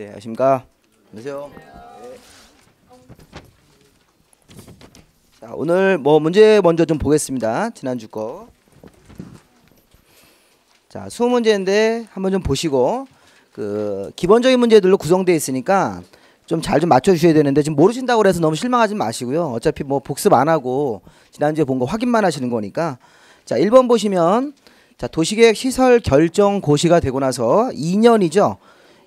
네, 안녕하십니까. 안녕하세요. 네. 자, 오늘 문제 먼저 좀 보겠습니다. 지난주 거. 자, 수업 문제인데 한번 좀 보시고 기본적인 문제들로 구성되어 있으니까 좀 잘 좀 맞춰 주셔야 되는데 지금 모르신다고 그래서 너무 실망하지 마시고요. 어차피 복습 안 하고 지난주에 본 거 확인만 하시는 거니까. 자, 1번 보시면 자, 도시계획 시설 결정 고시가 되고 나서 2년이죠.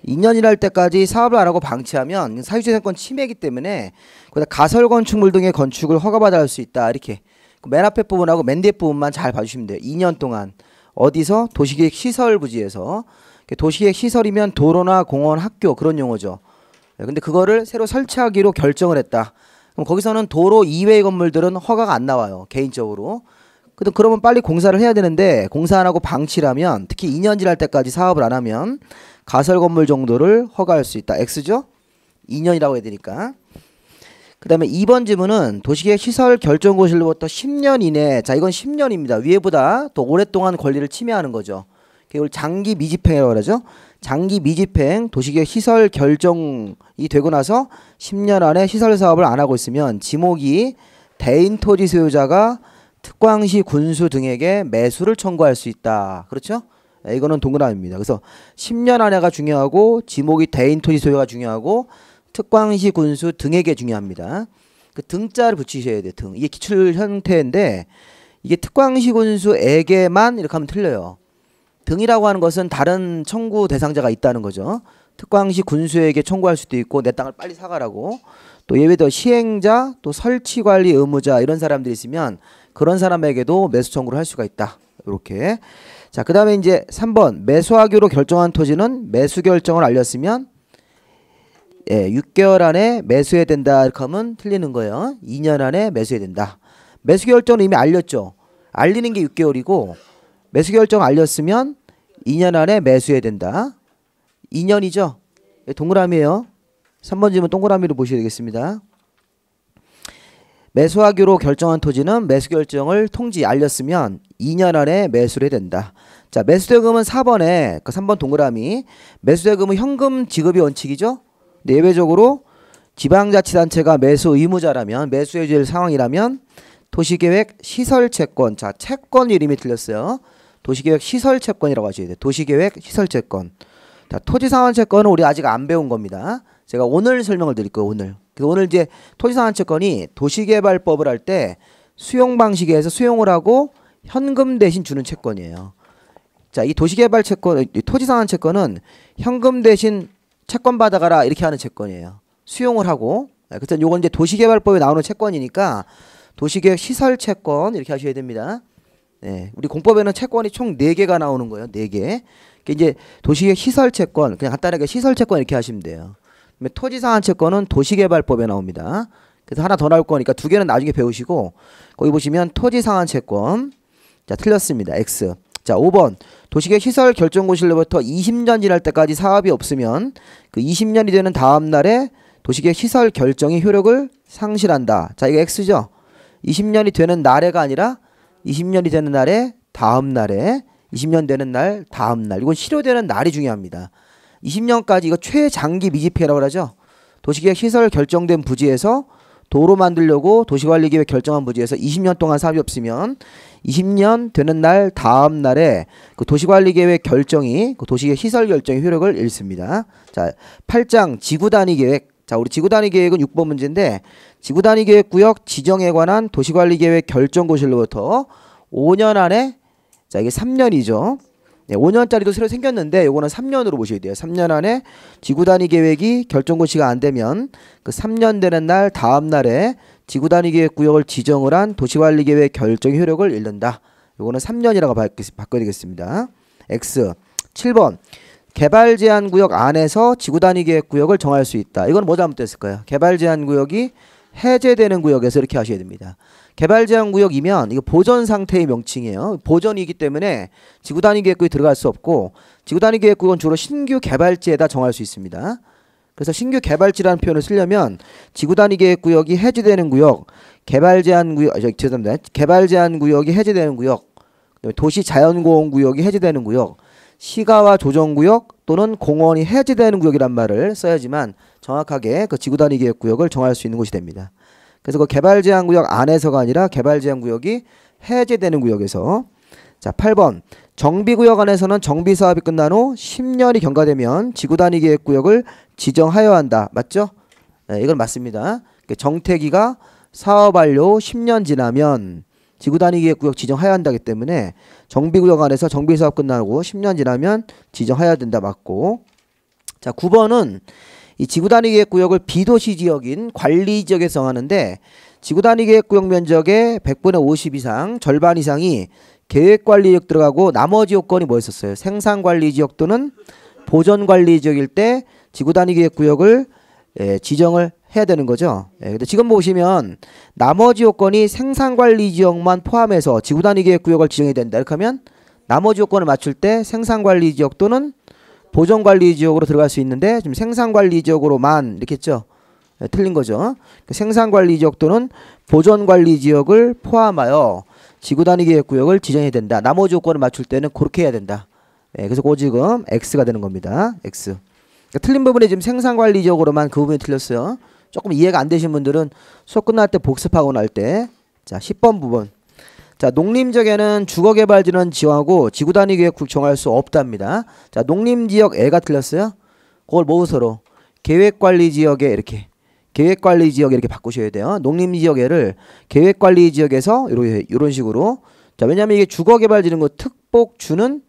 2년이랄 때까지 사업을 안 하고 방치하면 사유재산권 침해이기 때문에 가설 건축물 등의 건축을 허가받아 할 수 있다. 이렇게 맨 앞에 부분하고 맨 뒤에 부분만 잘 봐주시면 돼요. 2년 동안 어디서? 도시계획 시설 부지에서. 도시계획 시설이면 도로나 공원, 학교 그런 용어죠. 근데 그거를 새로 설치하기로 결정을 했다. 그럼 거기서는 도로 이외의 건물들은 허가가 안 나와요. 개인적으로. 그러면 빨리 공사를 해야 되는데 공사 안 하고 방치라면 특히 2년 지날 때까지 사업을 안 하면 가설 건물 정도를 허가할 수 있다. X죠? 2년이라고 해야 되니까. 그 다음에 2번 지문은 도시계획 시설 결정 고시로부터 10년 이내. 자, 이건 10년입니다. 위에보다 더 오랫동안 권리를 침해하는 거죠. 이걸 장기 미집행이라고 그러죠. 장기 미집행 도시계획 시설 결정이 되고 나서 10년 안에 시설 사업을 안 하고 있으면 지목이 대인 토지 소유자가 특광시 군수 등에게 매수를 청구할 수 있다. 그렇죠? 이거는 동그라미입니다. 그래서 10년 안에가 중요하고 지목이 대인 토지 소유가 중요하고 특광시 군수 등에게 중요합니다. 그 등자를 붙이셔야 돼요. 등. 이게 기출 형태인데 이게 특광시 군수에게만 이렇게 하면 틀려요. 등이라고 하는 것은 다른 청구 대상자가 있다는 거죠. 특광시 군수에게 청구할 수도 있고 내 땅을 빨리 사가라고. 또 예외도 시행자, 또 설치관리 의무자 이런 사람들이 있으면 그런 사람에게도 매수 청구를 할 수가 있다. 이렇게. 자, 그 다음에 이제 3번 매수하기로 결정한 토지는 매수 결정을 알렸으면 6개월 안에 매수해야 된다. 이렇게 하면 틀리는 거예요. 2년 안에 매수해야 된다. 매수 결정은 이미 알렸죠. 알리는 게 6개월이고 매수 결정 알렸으면 2년 안에 매수해야 된다. 2년이죠. 동그라미예요. 3번 질문 동그라미로 보셔야 되겠습니다. 매수하기로 결정한 토지는 매수 결정을 통지 알렸으면 2년 안에 매수를 해야 된다. 자, 매수대금은 4번에 3번 동그라미. 매수대금은 현금 지급이 원칙이죠. 예외적으로 지방자치단체가 매수 의무자라면 매수해 줄 상황이라면 도시계획 시설채권. 자, 채권 이름이 틀렸어요. 도시계획 시설채권이라고 하셔야 돼요. 도시계획 시설채권. 자, 토지상환채권은 우리 아직 안 배운 겁니다. 제가 오늘 설명을 드릴 거예요. 오늘 이제 토지상환채권이 도시개발법을 할 때 수용 방식에서 수용을 하고 현금 대신 주는 채권이에요. 자, 이 도시개발채권, 토지상환채권은 현금 대신 채권 받아가라 이렇게 하는 채권이에요. 수용을 하고. 그래서 요건 이제 도시개발법에 나오는 채권이니까 도시계획 시설채권 이렇게 하셔야 됩니다. 네, 우리 공법에는 채권이 총 4개가 나오는 거예요. 4개. 이제 도시계획 시설채권, 그냥 간단하게 시설채권 이렇게 하시면 돼요. 토지상환채권은 도시개발법에 나옵니다. 그래서 하나 더 나올 거니까 2개는 나중에 배우시고 거기 보시면 토지상환채권. 자, 틀렸습니다. X. 자, 5번 도시계획 시설 결정고시로부터 20년 지날 때까지 사업이 없으면 그 20년이 되는 다음 날에 도시계획 시설 결정이 효력을 상실한다. 자, 이거 X죠. 20년이 되는 날에가 아니라 20년이 되는 날에 다음 날에 20년 되는 날 다음 날. 이건 실효되는 날이 중요합니다. 20년까지 이거 최장기 미집행이라고 하죠. 도시계획 시설 결정된 부지에서 도로 만들려고 도시관리계획 결정한 부지에서 20년 동안 사업이 없으면 20년 되는 날 다음 날에 그 도시관리계획 결정이 그 도시계획 시설 결정의 효력을 잃습니다. 자, 8장 지구단위계획. 자, 우리 지구단위계획은 6번 문제인데 지구단위계획구역 지정에 관한 도시관리계획 결정고시로부터 5년 안에 자, 이게 3년이죠. 네, 5년짜리도 새로 생겼는데 요거는 3년으로 보셔야 돼요. 3년 안에 지구단위계획이 결정고시가 안 되면 그 3년 되는 날 다음 날에 지구단위계획구역을 지정을 한 도시관리계획 결정의 효력을 잃는다. 요거는 3년이라고 바꿔야 되겠습니다. X. 7번 개발제한구역 안에서 지구단위계획구역을 정할 수 있다. 이건 뭐 잘못됐을까요? 개발제한구역이 해제되는 구역에서 이렇게 하셔야 됩니다. 개발제한구역이면 이거 보전 상태의 명칭이에요. 보전이기 때문에 지구단위계획구역이 들어갈 수 없고 지구단위계획구역은 주로 신규 개발지에다 정할 수 있습니다. 그래서 신규 개발지라는 표현을 쓰려면 지구단위계획구역이 해제되는 구역, 개발제한구역, 죄송합니다. 개발제한구역이 해제되는 구역, 도시자연고원구역이 해제되는 구역, 시가와 조정구역, 또는 공원이 해제되는 구역이란 말을 써야지만 정확하게 그 지구 단위 계획 구역을 정할 수 있는 곳이 됩니다. 그래서 그 개발 제한 구역 안에서가 아니라 개발 제한 구역이 해제되는 구역에서. 자, 8번. 정비 구역 안에서는 정비 사업이 끝난 후 10년이 경과되면 지구 단위 계획 구역을 지정하여야 한다. 맞죠? 네, 이건 맞습니다. 정태기가 사업 완료 10년 지나면 지구 단위 계획 구역 지정해야 한다기 때문에 정비 구역 안에서 정비 사업 끝나고 10년 지나면 지정해야 된다. 맞고. 자, 9번은 이 지구 단위 계획 구역을 비도시 지역인 관리 지역에 정하는데 지구 단위 계획 구역 면적의 100분의 50 이상, 절반 이상이 계획 관리 지역 들어가고 나머지 요건이 뭐였었어요? 생산 관리 지역 또는 보전 관리 지역일 때 지구 단위 계획 구역을 지정을 해야 되는 거죠. 근데 지금 보시면 나머지 요건이 생산 관리 지역만 포함해서 지구 단위 계획 구역을 지정해야 된다. 이렇게 하면 나머지 요건을 맞출 때 생산 관리 지역 또는 보전 관리 지역으로 들어갈 수 있는데 지금 생산 관리 지역으로만 이렇게 했죠. 틀린 거죠. 생산 관리 지역 또는 보전 관리 지역을 포함하여 지구 단위 계획 구역을 지정해야 된다. 나머지 요건을 맞출 때는 그렇게 해야 된다. 그래서 그 지금 X가 되는 겁니다. X. 그러니까 틀린 부분이 지금 생산 관리 지역으로만 그 부분이 틀렸어요. 조금 이해가 안 되신 분들은 수업 끝날 때 복습하고 날 때. 자, 10번 부분. 자, 농림지역에는 주거개발지는 지정하고 지구 단위 계획 구역 정할 수 없답니다. 자, 농림지역 애가 틀렸어요. 그걸 모의서로 계획관리지역에 이렇게 계획관리지역에 이렇게 바꾸셔야 돼요. 농림지역에를 계획관리지역에서 이런 식으로. 자, 왜냐하면 이게 주거개발지는 특복주는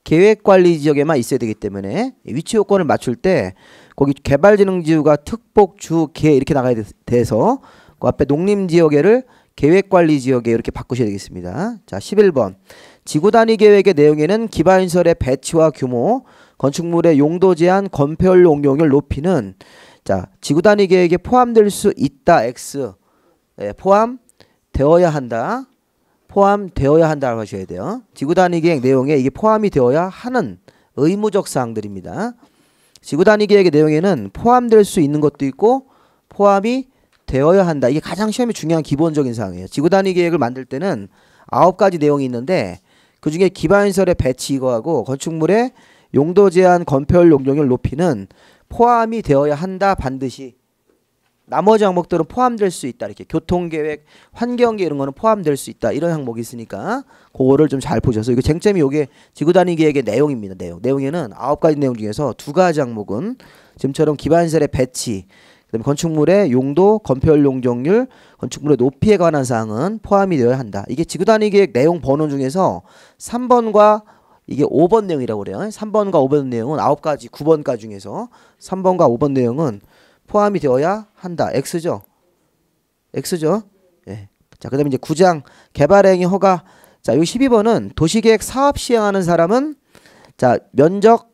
계획관리지역에만 있어야 되기 때문에 위치 요건을 맞출 때 거기 개발진흥지구가 특복주 개 이렇게 나가야 돼서 그 앞에 농림지역에를 계획관리지역에 이렇게 바꾸셔야 되겠습니다. 자, 11번. 지구단위 계획의 내용에는 기반시설의 배치와 규모, 건축물의 용도 제한, 건폐율 용적률 높이는 자, 지구단위 계획에 포함될 수 있다. X. 포함되어야 한다. 포함되어야 한다고 하셔야 돼요. 지구단위 계획 내용에 이게 포함이 되어야 하는 의무적 사항들입니다. 지구단위 계획의 내용에는 포함될 수 있는 것도 있고 포함이 되어야 한다. 이게 가장 시험에 중요한 기본적인 사항이에요. 지구단위 계획을 만들 때는 9가지 내용이 있는데 그중에 기반시설의 배치 이거하고 건축물의 용도 제한, 건폐율 용적률 높이는 포함이 되어야 한다. 반드시. 나머지 항목들은 포함될 수 있다. 이렇게 교통계획, 환경계획 이런 거는 포함될 수 있다. 이런 항목이 있으니까 그거를 좀 잘 보셔서 이거 쟁점이 요게 지구단위 계획의 내용입니다. 내용에는 9가지 내용 중에서 2가지 항목은 지금처럼 기반시설의 배치, 그다음에 건축물의 용도, 건폐율 용적률, 건축물의 높이에 관한 사항은 포함이 되어야 한다. 이게 지구단위 계획 내용 번호 중에서 3번과 이게 5번 내용이라고 그래요. 3번과 5번 내용은 9가지, 9번까지 중에서 3번과 5번 내용은 포함이 되어야 한다. X죠. X죠. 예. 자, 그다음에 이제 9장 개발행위 허가. 자, 여기 12번은 도시계획 사업 시행하는 사람은 자, 면적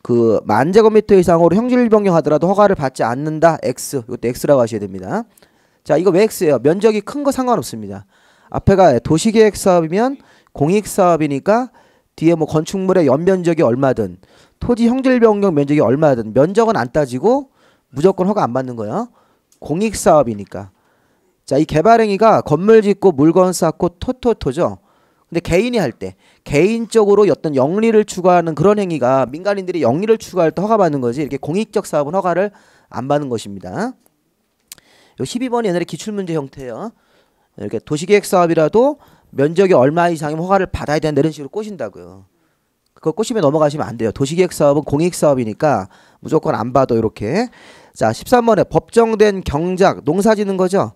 그 10,000제곱미터 이상으로 형질 변경하더라도 허가를 받지 않는다. X. 이것도 X라고 하셔야 됩니다. 자, 이거 왜 X예요? 면적이 큰 거 상관없습니다. 앞에가 도시계획 사업이면 공익 사업이니까 뒤에 뭐 건축물의 연면적이 얼마든 토지 형질 변경 면적이 얼마든 면적은 안 따지고 무조건 허가 안 받는 거예요. 공익 사업이니까. 자, 이 개발행위가 건물 짓고 물건 쌓고 토토토죠. 근데 개인이 할 때 개인적으로 어떤 영리를 추구하는 그런 행위가 민간인들이 영리를 추구할 때 허가받는 거지 이렇게 공익적 사업은 허가를 안 받는 것입니다. 요 12번이 옛날에 기출문제 형태예요. 이렇게 도시계획 사업이라도 면적이 얼마 이상이면 허가를 받아야 된다 이런 식으로 꼬신다고요. 그거 꼬시면 넘어가시면 안 돼요. 도시계획 사업은 공익 사업이니까 무조건 안 받아 이렇게. 자, 13번에 법정된 경작, 농사 짓는 거죠.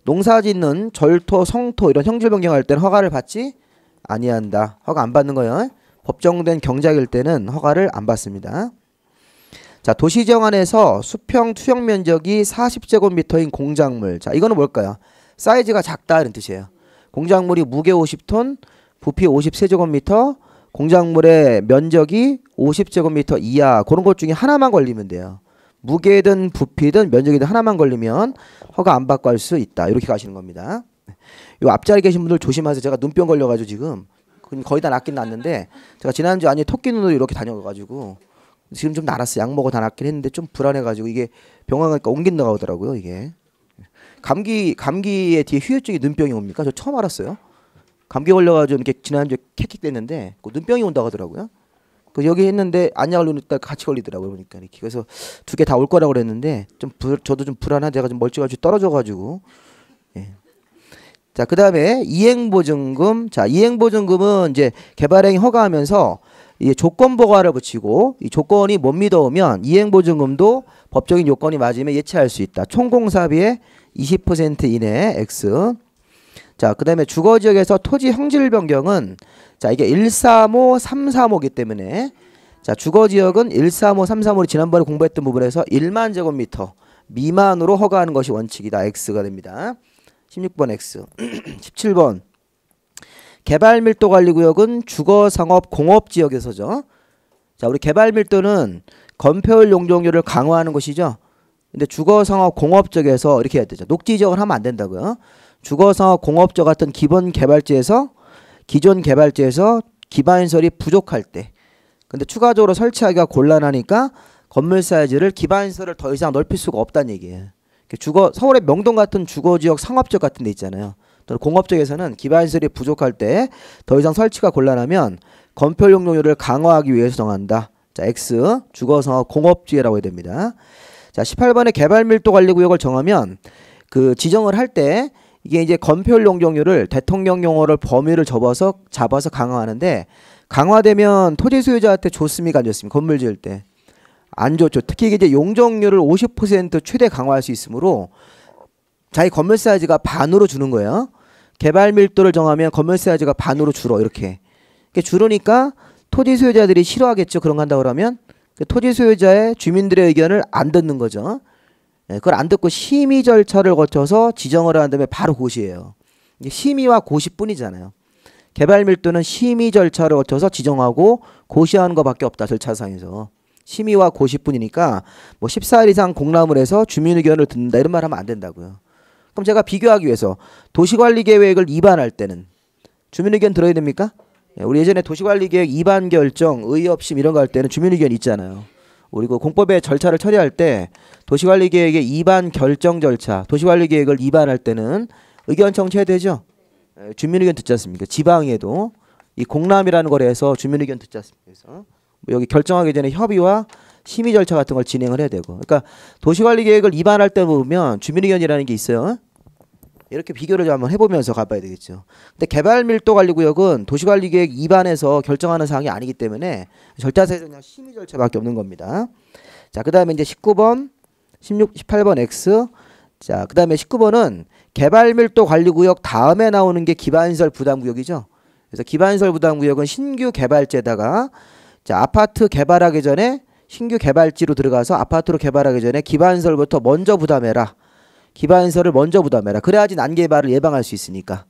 농사 짓는 절토, 성토 이런 형질 변경할 때는 허가를 받지 아니한다. 허가 안 받는 거예요. 법정된 경작일 때는 허가를 안 받습니다. 자, 도시지역 안에서 수평 투영 면적이 40제곱미터인 공작물. 자, 이거는 뭘까요? 사이즈가 작다 이런 뜻이에요. 공작물이 무게 50톤, 부피 53제곱미터, 공작물의 면적이 50제곱미터 이하 그런 것 중에 하나만 걸리면 돼요. 무게든 부피든 면적이든 하나만 걸리면 허가 안 받고 할 수 있다. 이렇게 가시는 겁니다. 요 앞자리 계신 분들 조심하세요. 제가 눈병 걸려가지고 지금 거의 다 낫긴 낫는데 제가 지난주 아니 토끼 눈으로 이렇게 다녀가지고 지금 좀 나았어요. 약 먹어 다 낫긴 했는데 좀 불안해가지고 이게 병원 가니까 옮긴다고 하더라고요. 이게 감기에 뒤에 후유증이 눈병이 옵니까? 저 처음 알았어요. 감기 걸려가지고 이렇게 지난주에 캑캑 됐는데 그 눈병이 온다고 하더라고요. 그 여기 했는데 안약 걸리니까 같이 걸리더라고요. 그러니까 이렇게. 그래서 두 개 다 올 거라고 그랬는데 저도 좀 불안한 데가 좀 멀찌감치 떨어져가지고. 예. 자, 그다음에 이행보증금. 자, 이행보증금은 이제 개발행위 허가하면서 이 조건 보가를 붙이고 이 조건이 못 미더우면 이행보증금도 법적인 요건이 맞으면 예치할 수 있다. 총공사비의 20% 이내 X. 자, 그다음에 주거지역에서 토지 형질 변경은 자, 이게 135, 335이기 때문에 자, 주거지역은 135, 335로 지난번에 공부했던 부분에서 1만 제곱미터 미만으로 허가하는 것이 원칙이다. X가 됩니다. 16번 X. 17번 개발밀도관리구역은 주거상업 공업지역에서죠. 자, 우리 개발밀도는 건폐율 용적률을 강화하는 것이죠. 근데 주거상업 공업지역에서 이렇게 해야 되죠. 녹지지역을 하면 안 된다고요. 주거상업 공업지역 같은 기존 개발지에서 기반시설이 부족할 때, 근데 추가적으로 설치하기가 곤란하니까 건물 사이즈를 기반시설을 더 이상 넓힐 수가 없다는 얘기예요. 서울의 명동 같은 주거지역 상업지역 같은 데 있잖아요. 또는 공업지역에서는 기반시설이 부족할 때 더 이상 설치가 곤란하면 건폐 용적률을 강화하기 위해서 정한다. 자, X 주거상업 공업지역이라고 해야 됩니다. 자, 18번에 개발밀도관리구역을 정하면 그 지정을 할 때 이게 이제 건폐율 용적률을 대통령 용어를 범위를 접어서 강화하는데, 강화되면 토지 소유자한테 좋습니까 안 좋습니까? 건물 지을 때 안 좋죠. 특히 이게 이제 용적률을 50% 최대 강화할 수 있으므로 자기 건물 사이즈가 반으로 주는 거예요. 개발 밀도를 정하면 건물 사이즈가 반으로 줄어. 이렇게 줄으니까 토지 소유자들이 싫어하겠죠. 그런 거 한다 그러면 토지 소유자의 주민들의 의견을 안 듣는 거죠. 그걸 안 듣고 심의 절차를 거쳐서 지정을 한 다음에 바로 고시해요. 이게 심의와 고시뿐이잖아요. 개발 밀도는 심의 절차를 거쳐서 지정하고 고시하는 것밖에 없다. 절차상에서. 심의와 고시뿐이니까 뭐 14일 이상 공람을 해서 주민 의견을 듣는다 이런 말 하면 안 된다고요. 그럼 제가 비교하기 위해서 도시관리계획을 입안할 때는 주민 의견 들어야 됩니까? 우리 예전에 도시관리계획 입안 결정, 의협심 이런 거 할 때는 주민 의견 있잖아요. 우리 그 공법의 절차를 처리할 때 도시관리계획의 입안 결정 절차, 도시관리계획을 입안할 때는 의견 청취해야 되죠. 주민 의견 듣지 않습니까? 지방에도 이 공람이라는 거래 해서 주민 의견 듣지 않습니까? 그래서 여기 결정하기 전에 협의와 심의 절차 같은 걸 진행을 해야 되고, 그러니까 도시관리계획을 입안할 때 보면 주민의견이라는 게 있어요. 이렇게 비교를 좀 한번 해보면서 가봐야 되겠죠. 근데 개발밀도관리구역은 도시관리계획 입안에서 결정하는 사항이 아니기 때문에 절차상에서 그냥 심의 절차밖에 없는 겁니다. 자, 그 다음에 이제 19번, 18번 X. 자, 그 다음에 19번은 개발밀도관리구역 다음에 나오는 게 기반시설 부담구역이죠. 그래서 기반시설 부담구역은 신규 개발지에다가 자, 아파트 개발하기 전에 신규 개발지로 들어가서 아파트로 개발하기 전에 기반시설부터 먼저 부담해라. 기반시설을 먼저 부담해라. 그래야지 난개발을 예방할 수 있으니까.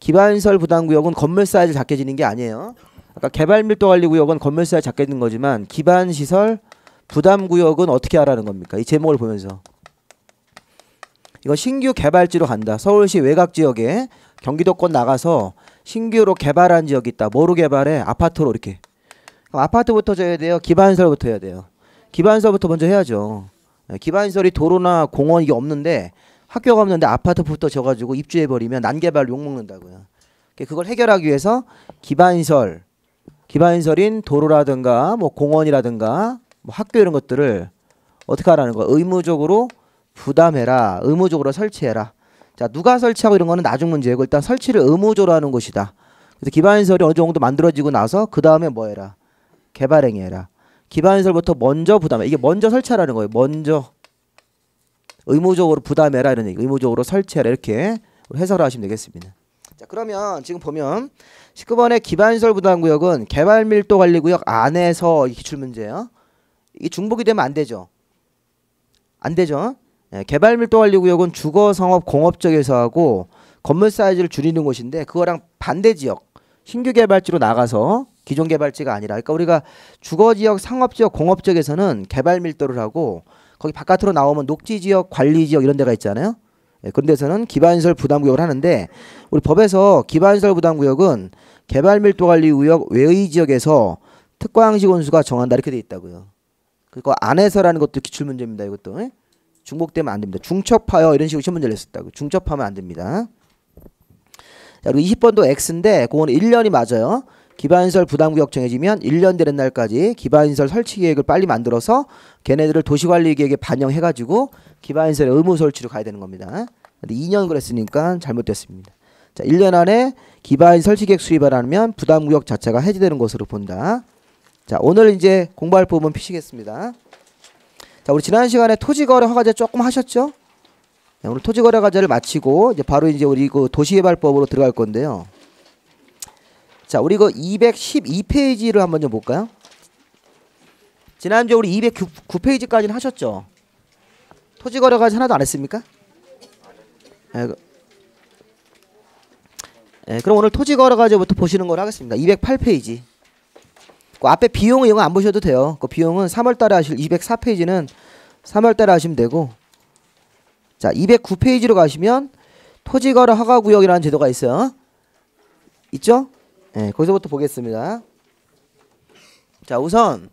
기반시설 부담구역은 건물 사이즈 작게 지는 게 아니에요. 아까 개발밀도관리구역은 건물 사이즈 작게 지는 거지만 기반시설 부담구역은 어떻게 하라는 겁니까? 이 제목을 보면서. 이건 신규 개발지로 간다. 서울시 외곽지역에 경기도권 나가서 신규로 개발한 지역이 있다. 뭐로 개발해? 아파트로 이렇게. 아파트부터 져야 돼요? 기반시설부터 해야 돼요? 기반시설부터 먼저 해야죠. 기반시설이 도로나 공원 이게 없는데 학교가 없는데 아파트부터 져가지고 입주해버리면 난개발 욕먹는다고요. 그걸 해결하기 위해서 기반시설인 도로라든가 뭐 공원이라든가 뭐 학교 이런 것들을 어떻게 하라는 거야? 의무적으로 부담해라. 의무적으로 설치해라. 자, 누가 설치하고 이런 거는 나중 문제고 일단 설치를 의무적으로 하는 것이다. 그래서 기반시설이 어느 정도 만들어지고 나서 그 다음에 뭐 해라? 개발행위해라. 기반시설부터 먼저 부담해. 이게 먼저 설치하라는 거예요. 먼저 의무적으로 부담해라 이런 얘기. 의무적으로 설치해라 이렇게 해석을 하시면 되겠습니다. 자, 그러면 지금 보면 19번의 기반시설 부담구역은 개발밀도관리구역 안에서 기출문제예요. 이게 중복이 되면 안 되죠. 안 되죠. 개발밀도관리구역은 주거상업 공업지역에서 하고 건물 사이즈를 줄이는 곳인데 그거랑 반대지역 신규 개발지로 나가서 기존 개발지가 아니라, 그러니까 우리가 주거지역, 상업지역, 공업지역에서는 개발밀도를 하고 거기 바깥으로 나오면 녹지지역, 관리지역 이런 데가 있잖아요. 그런 데서는 기반시설 부담구역을 하는데 우리 법에서 기반시설 부담구역은 개발밀도관리구역 외의 지역에서 특과항식 원수가 정한다 이렇게 돼 있다고요. 그거 안에서라는 것도 기출문제입니다. 이것도 중복되면 안 됩니다. 중첩하여 이런 식으로 시험문제를 냈었다고. 중첩하면 안 됩니다. 자, 그리고 20번도 X인데 그거는 1년이 맞아요. 기반시설 부담구역 정해지면 1년 되는 날까지 기반시설 설치 계획을 빨리 만들어서 걔네들을 도시관리계획에 반영해가지고 기반시설의 의무 설치로 가야 되는 겁니다. 근데 2년 그랬으니까 잘못됐습니다. 자, 1년 안에 기반시설 설치 계획 수립을 하면 부담구역 자체가 해제되는 것으로 본다. 자, 오늘 이제 공부할 부분 피시겠습니다. 자, 우리 지난 시간에 토지거래 허가제 조금 하셨죠? 네, 오늘 토지거래 과제를 마치고 이제 바로 이제 우리 그 도시개발법으로 들어갈 건데요. 자, 우리 그 212페이지를 한번 좀 볼까요? 지난주에 우리 209페이지까지는 하셨죠? 토지거래 과제 하나도 안 했습니까? 네, 그럼 오늘 토지거래 과제부터 보시는 걸 하겠습니다. 208페이지. 그 앞에 비용은 이거 안 보셔도 돼요. 그 비용은 3월달에 하실 204페이지는 3월달에 하시면 되고. 자, 209페이지로 가시면 토지거래 허가구역이라는 제도가 있어요. 있죠? 네, 거기서부터 보겠습니다. 자, 우선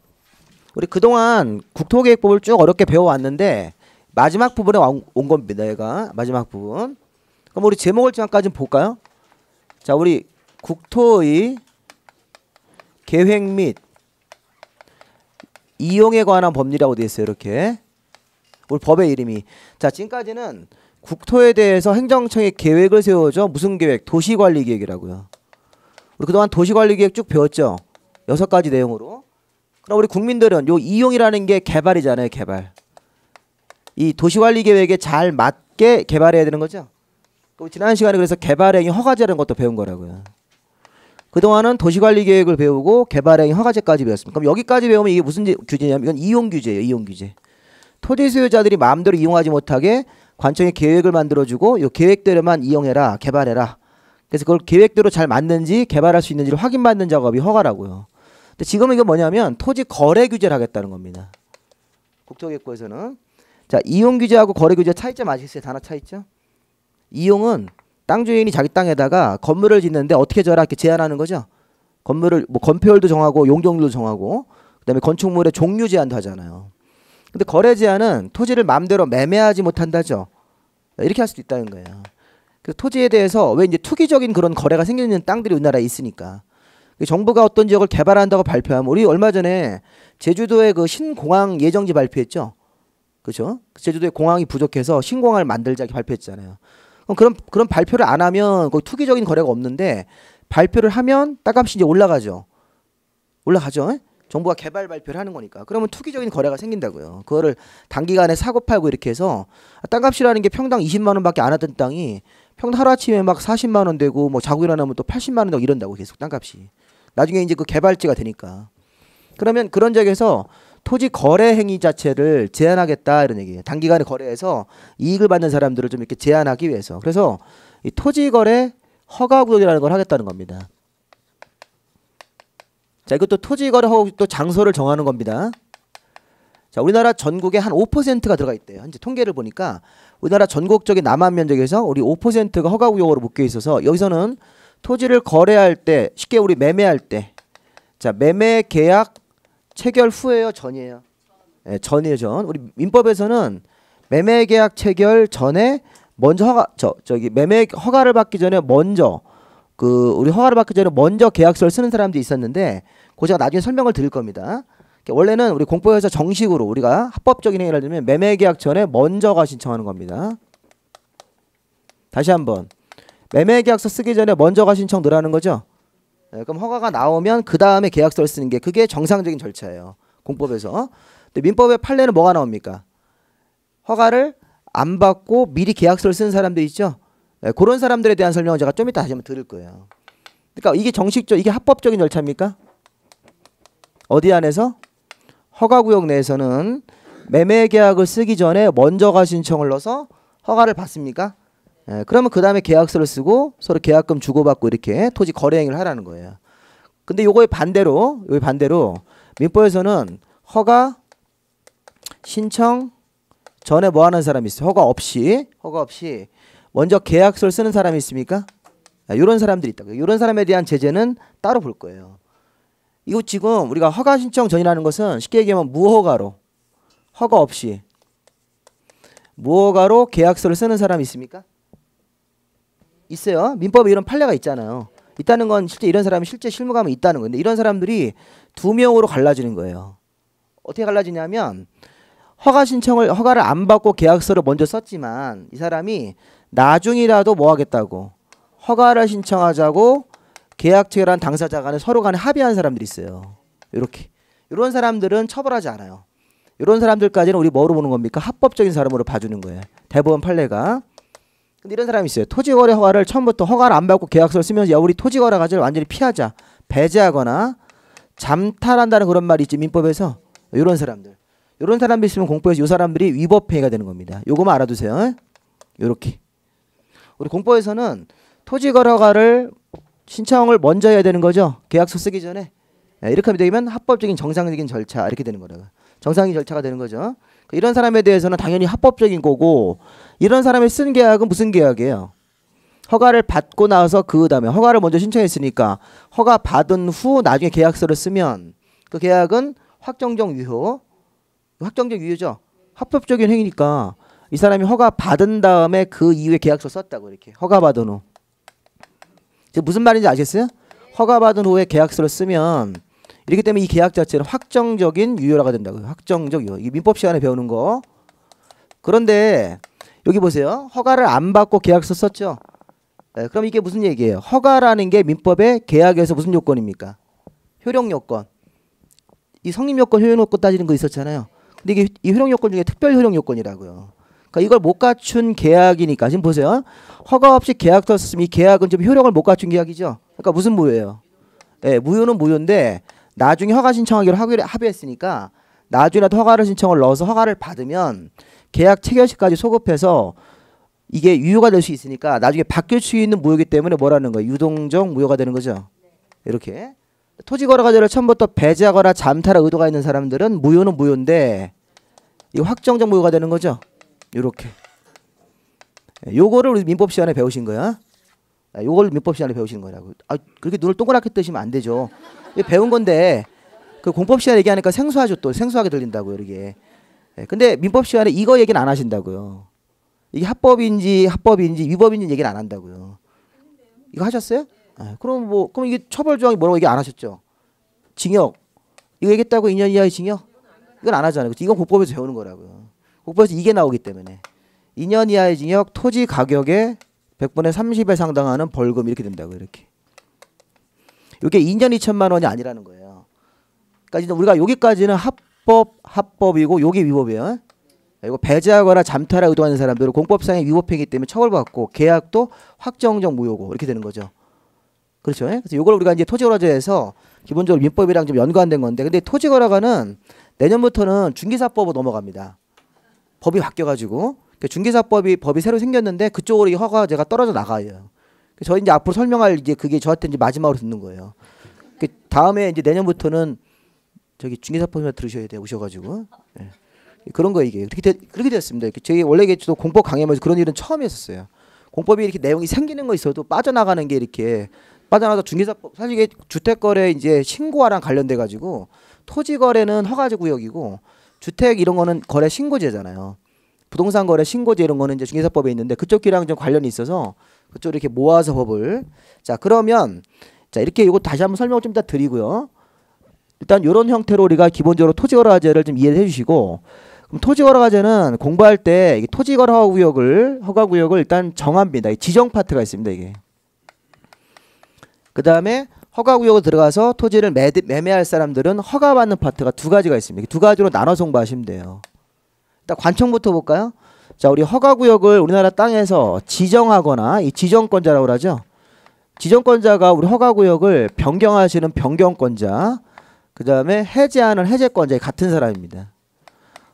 우리 그동안 국토계획법을 쭉 어렵게 배워왔는데 마지막 부분에 온 겁니다. 얘가 마지막 부분. 그럼 우리 제목을 잠깐 좀 볼까요? 자, 우리 국토의 계획 및 이용에 관한 법률이라고 되어 있어요. 이렇게. 우리 법의 이름이. 자, 지금까지는 국토에 대해서 행정청이 계획을 세워줘. 무슨 계획? 도시관리계획이라고요. 우리 그동안 도시관리계획 쭉 배웠죠. 6가지 내용으로. 그럼 우리 국민들은 요 이용이라는 게 개발이잖아요. 개발. 이 도시관리계획에 잘 맞게 개발해야 되는 거죠. 지난 시간에 그래서 개발행위 허가제라는 것도 배운 거라고요. 그동안은 도시관리계획을 배우고 개발행위 허가제까지 배웠습니다. 그럼 여기까지 배우면 이게 무슨 규제냐면 이건 이용규제예요. 이용규제. 토지 소유자들이 마음대로 이용하지 못하게 관청이 계획을 만들어주고 이 계획대로만 이용해라, 개발해라. 그래서 그걸 계획대로 잘 맞는지 개발할 수 있는지를 확인받는 작업이 허가라고요. 근데 지금은 이게 뭐냐면 토지 거래 규제를 하겠다는 겁니다. 국토계획부에서는. 자, 이용 규제하고 거래 규제 차이점 아시겠어요? 단어 차이점? 이용은 땅 주인이 자기 땅에다가 건물을 짓는데 어떻게 져라 이렇게 제한하는 거죠. 건물을 뭐 건폐율도 정하고 용적률도 정하고 그다음에 건축물의 종류 제한도 하잖아요. 근데 거래 제한은 토지를 마음대로 매매하지 못한다죠. 이렇게 할 수도 있다는 거예요. 그 토지에 대해서 왜 이제 투기적인 그런 거래가 생기는 땅들이 우리나라에 있으니까 정부가 어떤 지역을 개발한다고 발표하면 우리 얼마 전에 제주도에 그 신공항 예정지 발표했죠. 그렇죠? 제주도에 공항이 부족해서 신공항을 만들자 이렇게 발표했잖아요. 그럼 발표를 안 하면 거기 투기적인 거래가 없는데 발표를 하면 땅값이 이제 올라가죠. 올라가죠. 정부가 개발 발표를 하는 거니까. 그러면 투기적인 거래가 생긴다고요. 그거를 단기간에 사고 팔고 이렇게 해서 땅값이라는 게 평당 20만 원밖에 안 하던 땅이 평당 하루아침에 막 40만 원 되고 뭐 자고 일어나면 또 80만 원 되고 이런다고 계속 땅값이. 나중에 이제 그 개발지가 되니까. 그러면 그런 지역에서 토지 거래 행위 자체를 제한하겠다 이런 얘기예요. 단기간에 거래해서 이익을 받는 사람들을 좀 이렇게 제한하기 위해서. 그래서 이 토지 거래 허가구역이라는 걸 하겠다는 겁니다. 자, 이것도 토지 거래 허가구역 장소를 정하는 겁니다. 자, 우리나라 전국에 한 5%가 들어가 있대요. 현재 통계를 보니까 우리나라 전국적인 남한 면적에서 우리 5%가 허가구역으로 묶여 있어서 여기서는 토지를 거래할 때 쉽게 우리 매매할 때 자, 매매 계약 체결 후에요, 전이에요? 네, 전이에요, 전. 우리 민법에서는 매매 계약 체결 전에 먼저 저기 매매 허가를 받기 전에 먼저 우리 허가를 받기 전에 먼저 계약서를 쓰는 사람들이 있었는데 그거 제가 나중에 설명을 드릴 겁니다. 원래는 우리 공법에서 정식으로 우리가 합법적인 행위를 하려면 매매 계약 전에 먼저가 신청하는 겁니다. 다시 한번 매매 계약서 쓰기 전에 먼저가 신청 늘하는 거죠. 네, 그럼 허가가 나오면 그 다음에 계약서를 쓰는 게 그게 정상적인 절차예요. 공법에서. 근데 민법의 판례는 뭐가 나옵니까? 허가를 안 받고 미리 계약서를 쓰는 사람들 있죠. 네, 그런 사람들에 대한 설명을 제가 좀 이따 다시 한번 드릴 거예요. 그러니까 이게 정식적, 이게 합법적인 절차입니까? 어디 안에서? 허가구역 내에서는 매매 계약을 쓰기 전에 먼저가 신청을 넣어서 허가를 받습니까? 예, 그러면 그 다음에 계약서를 쓰고 서로 계약금 주고받고 이렇게 토지 거래 행위를 하라는 거예요. 근데 요거의 반대로 민법에서는 허가 신청 전에 뭐 하는 사람이 있어요? 허가 없이 먼저 계약서를 쓰는 사람이 있습니까? 이런 사람들이 있다고요. 이런 사람에 대한 제재는 따로 볼 거예요. 이거 지금 우리가 허가 신청 전이라는 것은 쉽게 얘기하면 무허가로 허가 없이 무허가로 계약서를 쓰는 사람이 있습니까? 있어요. 민법에 이런 판례가 있잖아요. 있다는 건 실제 이런 사람이 실제 실무감이 있다는 건데 이런 사람들이 두 명으로 갈라지는 거예요. 어떻게 갈라지냐면 허가를 안 받고 계약서를 먼저 썼지만 이 사람이 나중이라도 뭐 하겠다고 허가를 신청하자고 계약 체결한 당사자 간에 서로 간에 합의한 사람들이 있어요. 이렇게 이런 사람들은 처벌하지 않아요. 이런 사람들까지는 우리 뭐로 보는 겁니까? 합법적인 사람으로 봐주는 거예요. 대법원 판례가. 근데 이런 사람이 있어요. 토지거래 허가를 처음부터 허가를 안 받고 계약서를 쓰면서 야 우리 토지거래 가지를 완전히 피하자. 배제하거나 잠탈한다는 그런 말이 있지 민법에서. 이런 사람들. 이런 사람들 있으면 공법에서 이 사람들이 위법행위가 되는 겁니다. 요거만 알아두세요. 요렇게. 우리 공법에서는 토지거래 허가를 신청을 먼저 해야 되는 거죠. 계약서 쓰기 전에. 이렇게 하면 되면 합법적인 정상적인 절차 이렇게 되는 거라고. 정상적인 절차가 되는 거죠. 이런 사람에 대해서는 당연히 합법적인 거고 이런 사람이 쓴 계약은 무슨 계약이에요? 허가를 받고 나서 그 다음에 허가를 먼저 신청했으니까 허가 받은 후 나중에 계약서를 쓰면 그 계약은 확정적 유효. 확정적 유효죠. 합법적인 행위니까 이 사람이 허가 받은 다음에 그 이후에 계약서 썼다고 이렇게 허가 받은 후. 지금 무슨 말인지 아시겠어요? 허가 받은 후에 계약서를 쓰면 이렇기 때문에 이 계약 자체는 확정적인 유효라가 된다고요. 확정적 유효. 이 민법 시간에 배우는 거. 그런데 여기 보세요. 허가를 안 받고 계약서 썼죠. 네, 그럼 이게 무슨 얘기예요? 허가라는 게 민법의 계약에서 무슨 요건입니까? 효력 요건. 이 성립 요건, 효력 요건 따지는 거 있었잖아요. 근데 이게 이 효력 요건 중에 특별 효력 요건이라고요. 그러니까 이걸 못 갖춘 계약이니까 지금 보세요. 허가 없이 계약서 썼으면 이 계약은 좀 효력을 못 갖춘 계약이죠. 그러니까 무슨 무효예요? 네, 무효는 무효인데 나중에 허가 신청하기로 합의했으니까 나중에라도 허가를 신청을 넣어서 허가를 받으면 계약 체결시까지 소급해서 이게 유효가 될 수 있으니까 나중에 바뀔 수 있는 무효이기 때문에 뭐라는 거예요? 유동적 무효가 되는 거죠. 이렇게 토지거래과제를 처음부터 배제하거나 잠탈할 의도가 있는 사람들은 무효는 무효인데 이거 확정적 무효가 되는 거죠. 이렇게 요거를 우리 민법 시간에 배우신 거야. 요걸 민법 시간에 배우신 거라고. 그렇게 눈을 동그랗게 뜨시면 안 되죠. 배운 건데 그 공법 시간에 얘기하니까 생소하죠. 또 생소하게 들린다고요. 이게. 근데 민법 시간에 이거 얘기는 안 하신다고요. 이게 합법인지 위법인지 얘기는 안 한다고요. 이거 하셨어요? 그럼 이게 처벌 조항이 뭐라고 얘기 안 하셨죠? 징역. 이거 얘기했다고 2년 이하의 징역? 이건 안 하잖아요. 이건 국법에서 배우는 거라고요. 국법에서 이게 나오기 때문에 2년 이하의 징역, 토지 가격의 100분의 30에 상당하는 벌금 이렇게 된다고 이렇게. 이게 2년 2천만 원이 아니라는 거예요. 그러니까 우리가 여기까지는 합법이고 여기 위법이에요. 이거 배제하거나 잠탈할 의도하는 사람들은 공법상의 위법행위 때문에 처벌받고 계약도 확정적 무효고 이렇게 되는 거죠. 그렇죠? 그래서 이걸 우리가 이제 토지거래제에서 기본적으로 민법이랑 좀 연관된 건데, 근데 토지거래가는 내년부터는 중개사법으로 넘어갑니다. 법이 바뀌어가지고 중개사법이 새로 생겼는데 그쪽으로 이 허가제가 떨어져 나가요. 저희 이제 앞으로 설명할 이제 그게 저한테 이제 마지막으로 듣는 거예요. 다음에 이제 내년부터는 저기 중개사법을 들으셔야 돼요. 오셔가지고. 네. 그런 거 이게 그렇게 됐습니다. 저희 원래 이게 또 공법 강의하면서 그런 일은 처음이었어요. 공법이 이렇게 내용이 생기는 거 있어도 빠져나가는 게 이렇게 빠져나가서 중개사법 사실 이게 주택거래 이제 신고와랑 관련돼 가지고 토지거래는 허가제 구역이고 주택 이런 거는 거래 신고제잖아요. 부동산 거래 신고제 이런 거는 이제 중개사법에 있는데 그쪽이랑 좀 관련이 있어서 그쪽 이렇게 모아서 법을 자 그러면 자 이렇게 이거 다시 한번 설명을 좀 이따 드리고요. 일단 이런 형태로 우리가 기본적으로 토지거래제를 좀 이해해 주시고 그럼 토지거래제는 공부할 때 이게 토지거래 허가구역을 일단 정합니다. 지정 파트가 있습니다. 이게. 그 다음에 허가구역으로 들어가서 토지를 매매할 사람들은 허가받는 파트가 두 가지가 있습니다. 두 가지로 나눠서 공부하시면 돼요. 일단 관청부터 볼까요? 자, 우리 허가구역을 우리나라 땅에서 지정하거나 이 지정권자라고 하죠. 지정권자가 우리 허가구역을 변경하시는 변경권자, 그 다음에 해제하는 해제권자 같은 사람입니다.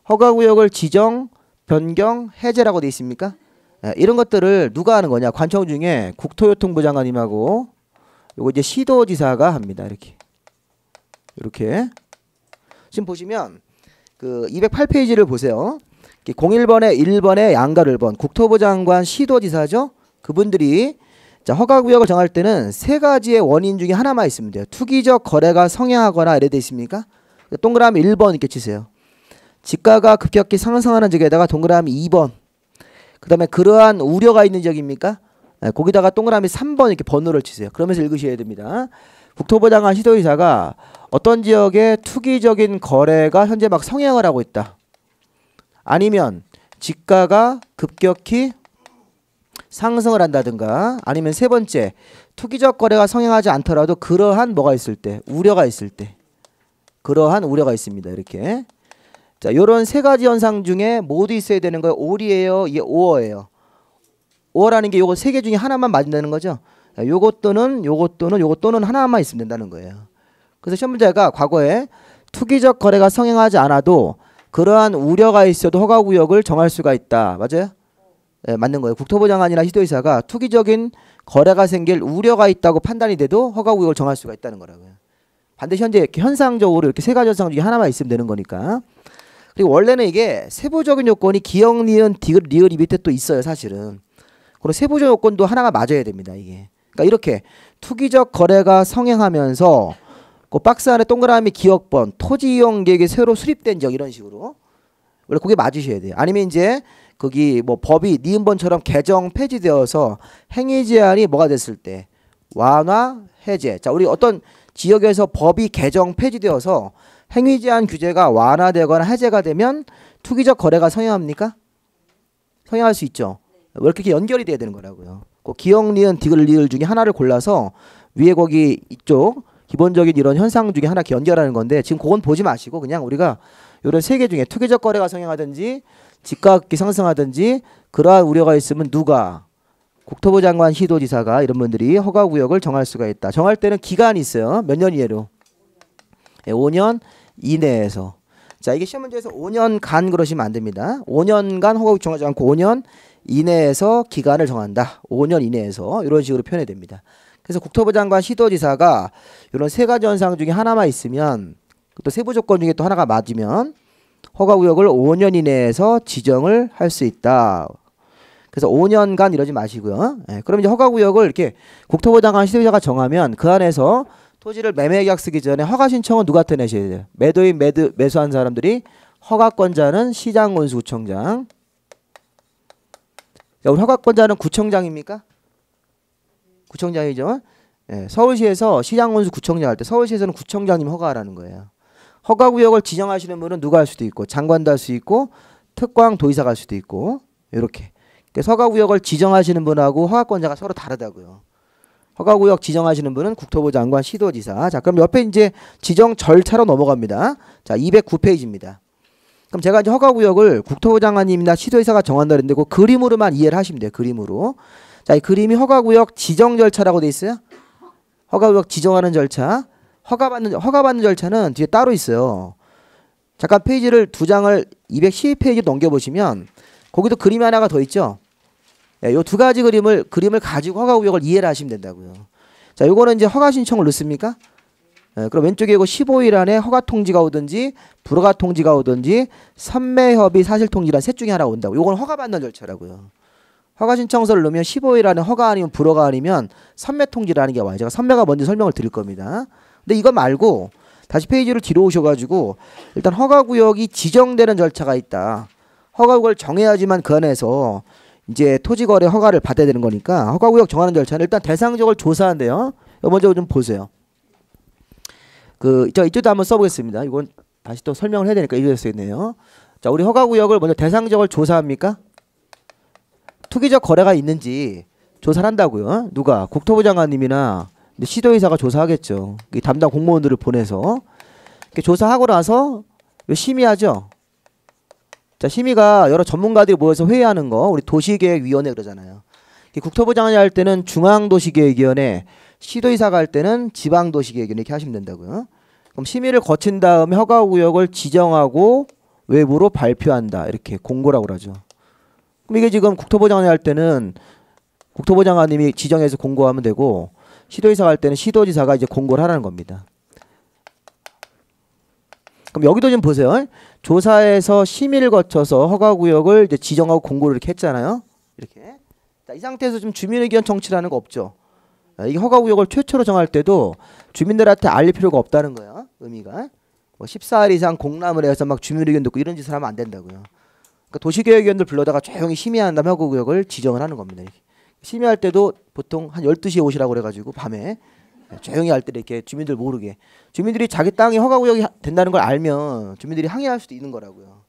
허가구역을 지정, 변경, 해제라고 돼 있습니까? 이런 것들을 누가 하는 거냐? 관청 중에 국토교통부 장관님하고 요거 이제 시도지사가 합니다. 이렇게 지금 보시면 그 208페이지를 보세요. 01번에 1번에 양가 1번 국토부 장관 시도지사죠. 그분들이 자 허가구역을 정할 때는 세 가지의 원인 중에 하나만 있으면 돼요. 투기적 거래가 성행하거나 이래 돼 있습니까? 동그라미 1번 이렇게 치세요. 지가가 급격히 상승하는 지역에다가 동그라미 2번. 그 다음에 그러한 우려가 있는 지역입니까? 거기다가 동그라미 3번 이렇게 번호를 치세요. 그러면서 읽으셔야 됩니다. 국토부 장관 시도의사가 어떤 지역에 투기적인 거래가 현재 막 성행을 하고 있다. 아니면 지가가 급격히 상승을 한다든가, 아니면 세 번째 투기적 거래가 성행하지 않더라도 그러한 뭐가 있을 때, 우려가 있을 때, 그러한 우려가 있습니다. 이렇게. 자, 요런 세 가지 현상 중에 모두 있어야 되는 거예요. 올이에요, 이게 오어예요. 오어라는 게 요거 세 개 중에 하나만 맞는다는 거죠. 요것 또는 요것 또는 요것 또는 하나만 있으면 된다는 거예요. 그래서 시험 문제가 과거에 투기적 거래가 성행하지 않아도 그러한 우려가 있어도 허가구역을 정할 수가 있다. 맞아요? 네, 맞는 거예요. 국토부 장관이나 시도의사가 투기적인 거래가 생길 우려가 있다고 판단이 돼도 허가구역을 정할 수가 있다는 거라고요. 반드시 현재 이렇게 현상적으로 이렇게 세 가지 현상 중에 하나만 있으면 되는 거니까. 그리고 원래는 이게 세부적인 요건이 기역, 니은, 디귿, 리을이 밑에 또 있어요. 사실은. 그리고 세부적 요건도 하나가 맞아야 됩니다. 이게. 그러니까 이렇게 투기적 거래가 성행하면서 그 박스 안에 동그라미 기역번, 토지 이용 계획이 새로 수립된 지역 이런 식으로 원래 그게 맞으셔야 돼요. 아니면 이제 거기 뭐 법이 니은번처럼 개정 폐지되어서 행위 제한이 뭐가 됐을 때 완화 해제. 자, 우리 어떤 지역에서 법이 개정 폐지되어서 행위 제한 규제가 완화되거나 해제가 되면 투기적 거래가 성행합니까? 성행할 수 있죠. 왜 이렇게 연결이 돼야 되는 거라고요. 그 기역, 니은, 디귿, 리을 중에 하나를 골라서 위에 거기 이쪽 기본적인 이런 현상 중에 하나 이렇게 연결하는 건데 지금 그건 보지 마시고 그냥 우리가 이런 세 개 중에 투기적 거래가 성행하든지 집값이 상승하든지 그러한 우려가 있으면 누가 국토부 장관 시도지사가 이런 분들이 허가구역을 정할 수가 있다. 정할 때는 기간이 있어요. 몇 년 이내로? 5년 이내에서. 자, 이게 시험 문제에서 5년간 그러시면 안 됩니다. 5년간 허가구역 정하지 않고 5년 이내에서 기간을 정한다. 5년 이내에서 이런 식으로 표현이 됩니다. 그래서 국토부 장관 시도지사가 이런 세 가지 현상 중에 하나만 있으면 또 세부 조건 중에 또 하나가 맞으면 허가구역을 5년 이내에서 지정을 할 수 있다. 그래서 5년간 이러지 마시고요. 그럼 이제 허가구역을 이렇게 국토부 장관 시도지사가 정하면 그 안에서 토지를 매매 계약 쓰기 전에 허가 신청은 누구한테 내셔야 돼요? 매도인 매수한 사람들이, 허가권자는 시장군수구청장. 우리 허가권자는 구청장입니까? 구청장이죠. 서울시에서 시장군수 구청장 할 때 서울시에서는 구청장님 허가하라는 거예요. 허가구역을 지정하시는 분은 누가 할 수도 있고 장관도 할 수 있고 특광 도의사가 할 수도 있고 이렇게. 그래서 허가구역을 지정하시는 분하고 허가권자가 서로 다르다고요. 허가구역 지정하시는 분은 국토부 장관 시도지사. 자, 그럼 옆에 이제 지정 절차로 넘어갑니다. 자, 209페이지입니다. 그럼 제가 이제 허가구역을 국토부 장관님이나 시도지사가 정한다 그랬는데 그 그림으로만 이해를 하시면 돼요. 그림으로. 자, 이 그림이 허가구역 지정 절차라고 돼 있어요. 허가구역 지정하는 절차. 허가받는 절차는 뒤에 따로 있어요. 잠깐 페이지를 두 장을 212페이지 넘겨보시면 거기도 그림이 하나가 더 있죠. 요 두 가지 그림을 가지고 허가구역을 이해를 하시면 된다고요. 자, 요거는 이제 허가 신청을 넣습니까? 그럼 왼쪽에 이거 15일 안에 허가 통지가 오든지 불허가 통지가 오든지 선매협의 사실통지란 셋 중에 하나가 온다고. 요건 허가받는 절차라고요. 허가 신청서를 넣으면 15일 안에 허가 아니면 불허가 아니면 선매 통지라는 게 와요. 제가 선매가 뭔지 설명을 드릴 겁니다. 근데 이거 말고 다시 페이지를 뒤로 오셔가지고 일단 허가구역이 지정되는 절차가 있다. 허가구역을 정해야지만 그 안에서 이제 토지거래 허가를 받아야 되는 거니까 허가구역 정하는 절차는 일단 대상적을 조사한대요. 이거 먼저 좀 보세요. 이쪽도 한번 써보겠습니다. 이건 다시 또 설명을 해야 되니까 이쪽에 쓰겠네요. 자, 우리 허가구역을 먼저 대상적을 조사합니까? 투기적 거래가 있는지 조사를 한다고요. 누가? 국토부 장관님이나 시도의사가 조사하겠죠. 담당 공무원들을 보내서 조사하고 나서 심의하죠. 자, 심의가 여러 전문가들이 모여서 회의하는 거 우리 도시계획위원회 그러잖아요. 국토부 장관이 할 때는 중앙도시계획위원회, 시도의사가 할 때는 지방도시계획위원회 이렇게 하시면 된다고요. 그럼 심의를 거친 다음에 허가구역을 지정하고 외부로 발표한다. 이렇게 공고라고 그러죠. 그럼 이게 지금 국토부 장관이 할 때는 국토부 장관님이 지정해서 공고하면 되고 시도의사가 할 때는 시도지사가 이제 공고를 하라는 겁니다. 그럼 여기도 좀 보세요. 조사에서 심의를 거쳐서 허가구역을 이제 지정하고 공고를 이렇게 했잖아요. 이렇게. 자, 이 상태에서 좀 주민의견 청취라는 거 없죠. 이게 허가구역을 최초로 정할 때도 주민들한테 알릴 필요가 없다는 거예요. 의미가. 뭐 14일 이상 공람을 해서 막 주민의견 듣고 이런 짓을 하면 안 된다고요. 그러니까 도시계획위원들 불러다가 조용히 심의한 다음에 허가구역을 지정을 하는 겁니다. 이렇게. 심의할 때도 보통 한 12시에 오시라고 그래가지고 밤에 조용히 할 때 이렇게 주민들 모르게 주민들이 자기 땅이 허가구역이 된다는 걸 알면 주민들이 항의할 수도 있는 거라고요.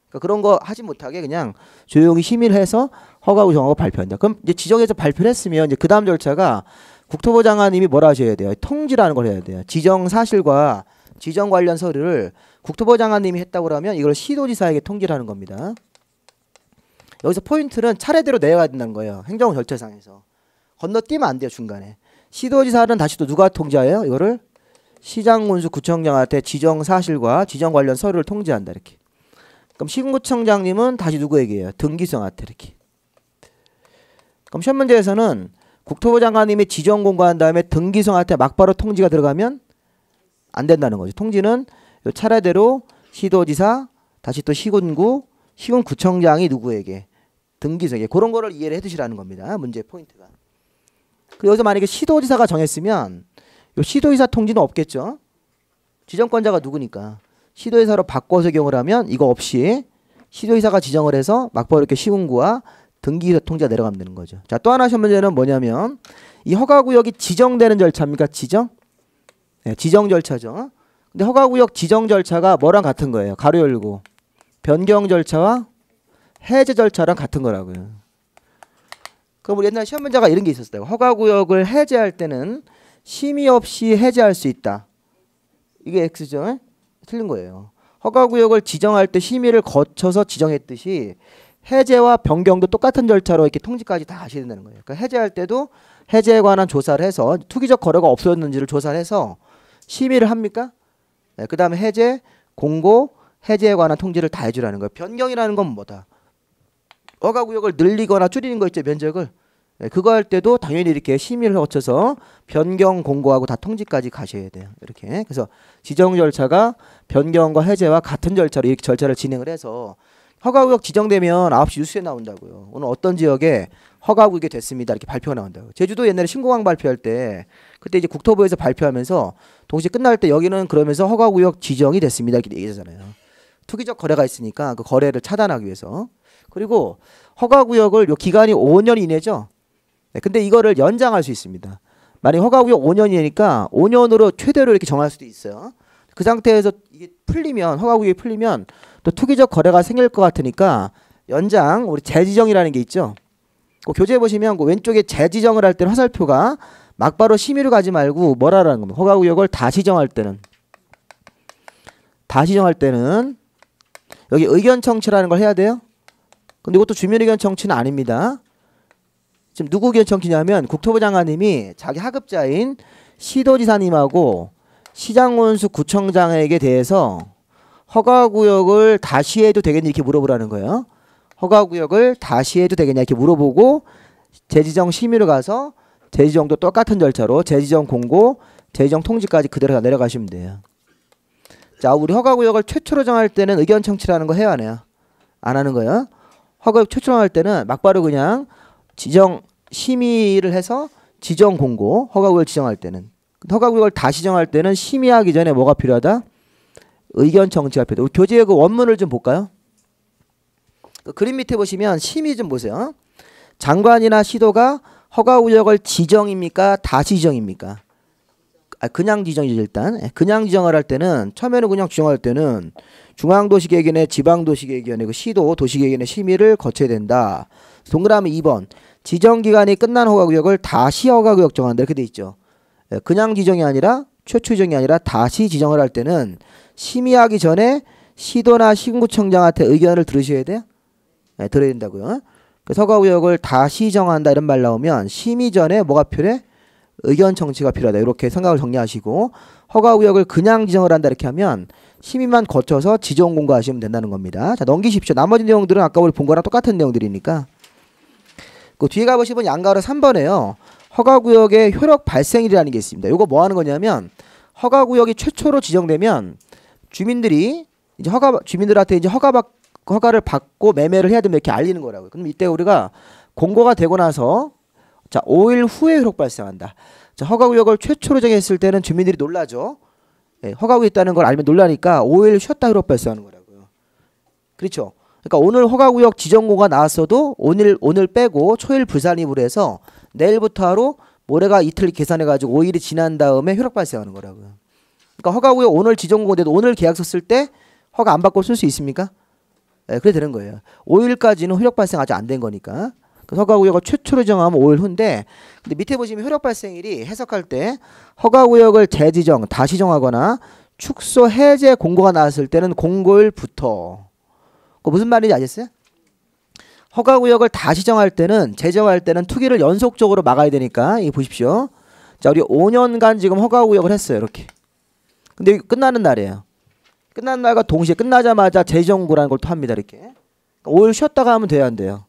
그러니까 그런 거 하지 못하게 그냥 조용히 심의를 해서 허가구 정하고 발표한다. 그럼 이제 지정해서 발표를 했으면 이제 그 다음 절차가 국토부 장관님이 뭐라 하셔야 돼요? 통지라는 걸 해야 돼요. 지정 사실과 지정 관련 서류를 국토부 장관님이 했다고 하면 이걸 시도지사에게 통지를 하는 겁니다. 여기서 포인트는 차례대로 내려가야 된다는 거예요. 행정 절차상에서. 건너뛰면 안 돼요. 중간에. 시도지사는 다시 또 누가 통지해요? 이거를 시장군수 구청장한테 지정 사실과 지정 관련 서류를 통지한다. 이렇게. 그럼 시군구청장님은 다시 누구에게 해요? 등기성한테 이렇게. 그럼 시험 문제에서는 국토부 장관님이 지정 공고한 다음에 등기성한테 막바로 통지가 들어가면 안 된다는 거죠. 통지는 차례대로 시도지사, 다시 또 시군구, 시군구청장이 누구에게? 등기성에게. 그런 거를 이해를 해두시라는 겁니다. 문제 포인트가. 여기서 만약에 시도지사가 정했으면 요 시도지사 통지는 없겠죠. 지정권자가 누구니까. 시도지사로 바꿔서 경우를 하면 이거 없이 시도지사가 지정을 해서 막바로 이렇게 시군구와 등기사 통지가 내려가면 되는 거죠. 자, 또 하나 시험 문제는 뭐냐면 이 허가구역이 지정되는 절차입니까? 지정? 네, 지정 절차죠. 근데 허가구역 지정 절차가 뭐랑 같은 거예요? 가로 열고 변경 절차와 해제 절차랑 같은 거라고요. 그럼 우리 옛날 시험 문제가 이런 게 있었어요. 허가구역을 해제할 때는 심의 없이 해제할 수 있다. 이게 X죠? 틀린 거예요. 허가구역을 지정할 때 심의를 거쳐서 지정했듯이 해제와 변경도 똑같은 절차로 이렇게 통지까지 다 하셔야 된다는 거예요. 그러니까 해제할 때도 해제에 관한 조사를 해서 투기적 거래가 없었는지를 조사를 해서 심의를 합니까? 네, 그 다음에 해제, 공고, 해제에 관한 통지를 다 해주라는 거예요. 변경이라는 건 뭐다? 허가구역을 늘리거나 줄이는 거 있죠, 면적을. 네, 그거 할 때도 당연히 이렇게 심의를 거쳐서 변경 공고하고 다 통지까지 가셔야 돼요. 이렇게. 그래서 지정 절차가 변경과 해제와 같은 절차로 이렇게 절차를 진행을 해서 허가구역 지정되면 9시 뉴스에 나온다고요. 오늘 어떤 지역에 허가구역이 됐습니다. 이렇게 발표가 나온다고. 제주도 옛날에 신공항 발표할 때 그때 이제 국토부에서 발표하면서 동시에 끝날 때 여기는 그러면서 허가구역 지정이 됐습니다. 이렇게 얘기하잖아요. 투기적 거래가 있으니까 그 거래를 차단하기 위해서. 그리고 허가구역을 요 기간이 5년 이내죠. 네, 근데 이거를 연장할 수 있습니다. 만약 허가구역 5년이니까 5년으로 최대로 이렇게 정할 수도 있어요. 그 상태에서 이게 풀리면 허가구역이 풀리면 또 투기적 거래가 생길 것 같으니까 연장 우리 재지정이라는 게 있죠. 그 교재 보시면 그 왼쪽에 재지정을 할 때는 화살표가 막바로 심의로 가지 말고 뭐라는 겁니다. 허가구역을 다시 정할 때는 여기 의견 청취라는 걸 해야 돼요. 근데 이것도 주민 의견 청취는 아닙니다. 지금 누구 의견 청취냐면 국토부 장관님이 자기 하급자인 시도지사님하고 시장군수 구청장에게 대해서 허가구역을 다시 해도 되겠냐 이렇게 물어보라는 거예요. 허가구역을 다시 해도 되겠냐 이렇게 물어보고 재지정 심의로 가서 재지정도 똑같은 절차로 재지정 공고, 재지정 통지까지 그대로 다 내려가시면 돼요. 자, 우리 허가구역을 최초로 정할 때는 의견 청취라는 거 해야 안 해요? 안 하는 거예요. 허가구역 최초로 정할 때는 막바로 그냥 지정 심의를 해서 지정 공고, 허가구역을 지정할 때는. 허가구역을 다시 정할 때는 심의하기 전에 뭐가 필요하다? 의견 청취가 필요하다. 우리 교재의 그 원문을 좀 볼까요? 그 그림 밑에 보시면 심의 좀 보세요. 장관이나 시도가 허가구역을 지정입니까? 다시 지정입니까? 그냥 지정이죠 일단. 그냥 지정을 할 때는 처음에는 그냥 지정할 때는 중앙도시계획위원회, 지방도시계획위원회, 그 시도, 도시계획위원회 심의를 거쳐야 된다. 동그라미 2번. 지정기간이 끝난 허가구역을 다시 허가구역 정한다. 이렇게 돼 있죠. 그냥 지정이 아니라 최초 지정이 아니라 다시 지정을 할 때는 심의하기 전에 시도나 시군구청장한테 의견을 들으셔야 돼요. 네, 들어야 된다고요. 그래서 허가구역을 다시 정한다 이런 말 나오면 심의 전에 뭐가 필요해? 의견 청취가 필요하다. 이렇게 생각을 정리하시고 허가구역을 그냥 지정을 한다 이렇게 하면 심의만 거쳐서 지정 공고하시면 된다는 겁니다. 자, 넘기십시오. 나머지 내용들은 아까 우리 본 거랑 똑같은 내용들이니까. 그 뒤에 가보시면 양가로 3번에요. 허가구역의 효력 발생일이라는 게 있습니다. 이거 뭐 하는 거냐면 허가구역이 최초로 지정되면 주민들이 이제 주민들한테 이제 허가를 받고 매매를 해야 되면 이렇게 알리는 거라고요. 그럼 이때 우리가 공고가 되고 나서 자 5일 후에 효력 발생한다. 자, 허가구역을 최초로 정했을 때는 주민들이 놀라죠. 예, 허가구역이 있다는 걸 알면 놀라니까 5일 쉬었다 효력 발생하는 거라고요. 그렇죠. 그러니까 오늘 허가구역 지정고가 나왔어도 오늘 빼고 초일 불산입으로 해서 내일부터 하루 모레가 이틀 계산해가지고 5일이 지난 다음에 효력 발생하는 거라고요. 그러니까 허가구역 오늘 지정고인데도 오늘 계약서 쓸 때 허가 안 받고 쓸 수 있습니까? 네, 그래 되는 거예요. 5일까지는 효력 발생 아직 안 된 거니까. 그 허가구역을 최초로 정하면 5일 후인데, 근데 밑에 보시면 효력 발생일이 해석할 때 허가구역을 재지정, 다시 정하거나 축소 해제 공고가 나왔을 때는 공고일부터. 그 무슨 말인지 아셨어요? 허가구역을 다시 정할 때는 재정할 때는 투기를 연속적으로 막아야 되니까 이 보십시오. 자, 우리 5년간 지금 허가구역을 했어요. 이렇게. 근데 여기 끝나는 날이에요. 끝나는 날과 동시에 끝나자마자 재정고라는 걸 또 합니다. 이렇게. 5일 쉬었다가 하면 돼야 안 돼요.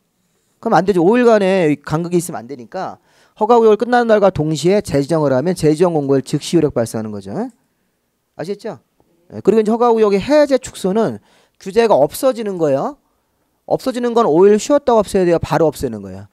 그럼 안 되죠. 5일간의 간극이 있으면 안 되니까 허가구역을 끝나는 날과 동시에 재지정을 하면 재지정 공고일 즉시 효력 발생하는 거죠. 아시겠죠? 그리고 이제 허가구역의 해제 축소는 규제가 없어지는 거예요. 없어지는 건 5일 쉬었다가 없애야 돼요. 바로 없애는 거예요.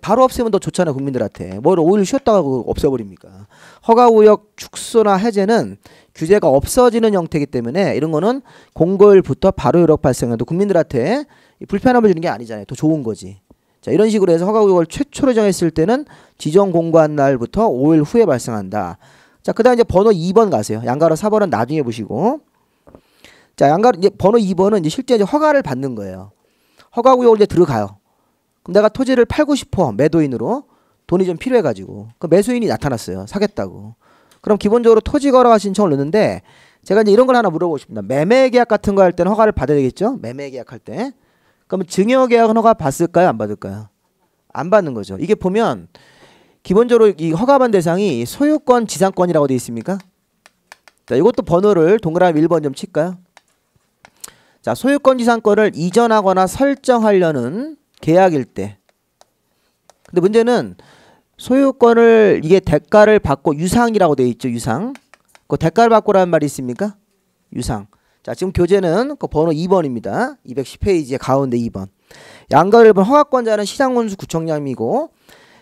바로 없애면 더 좋잖아요. 국민들한테. 뭘 5일 쉬었다가 없애버립니까? 허가구역 축소나 해제는 규제가 없어지는 형태이기 때문에 이런 거는 공고일부터 바로 효력 발생해도 국민들한테 불편함을 주는 게 아니잖아요. 더 좋은 거지. 자, 이런 식으로 해서 허가구역을 최초로 정했을 때는 지정 공고한 날부터 5일 후에 발생한다. 자, 그 다음에 이제 번호 2번 가세요. 양가로 4번은 나중에 보시고. 자, 양가로 이제 번호 2번은 이제 실제 이제 허가를 받는 거예요. 허가구역을 이제 들어가요. 그럼 내가 토지를 팔고 싶어. 매도인으로. 돈이 좀 필요해가지고. 그 매수인이 나타났어요. 사겠다고. 그럼 기본적으로 토지거래가 신청을 넣는데 제가 이제 이런 걸 하나 물어보고 싶습니다. 매매계약 같은 거 할 때는 허가를 받아야 되겠죠? 매매계약 할 때. 그러면 증여계약은 허가 받을까요? 안 받을까요? 안 받는 거죠. 이게 보면 기본적으로 이 허가받은 대상이 소유권, 지상권이라고 되어 있습니까? 자, 이것도 번호를 동그라미 1번 좀 칠까요? 자, 소유권, 지상권을 이전하거나 설정하려는 계약일 때. 근데 문제는 소유권을 이게 대가를 받고 유상이라고 되어 있죠. 유상. 그 대가를 받고라는 말이 있습니까? 유상. 자, 지금 교재는 그 번호 2번입니다. 210페이지의 가운데 2번. 양가를 본 허가권자는 시장군수 구청장이고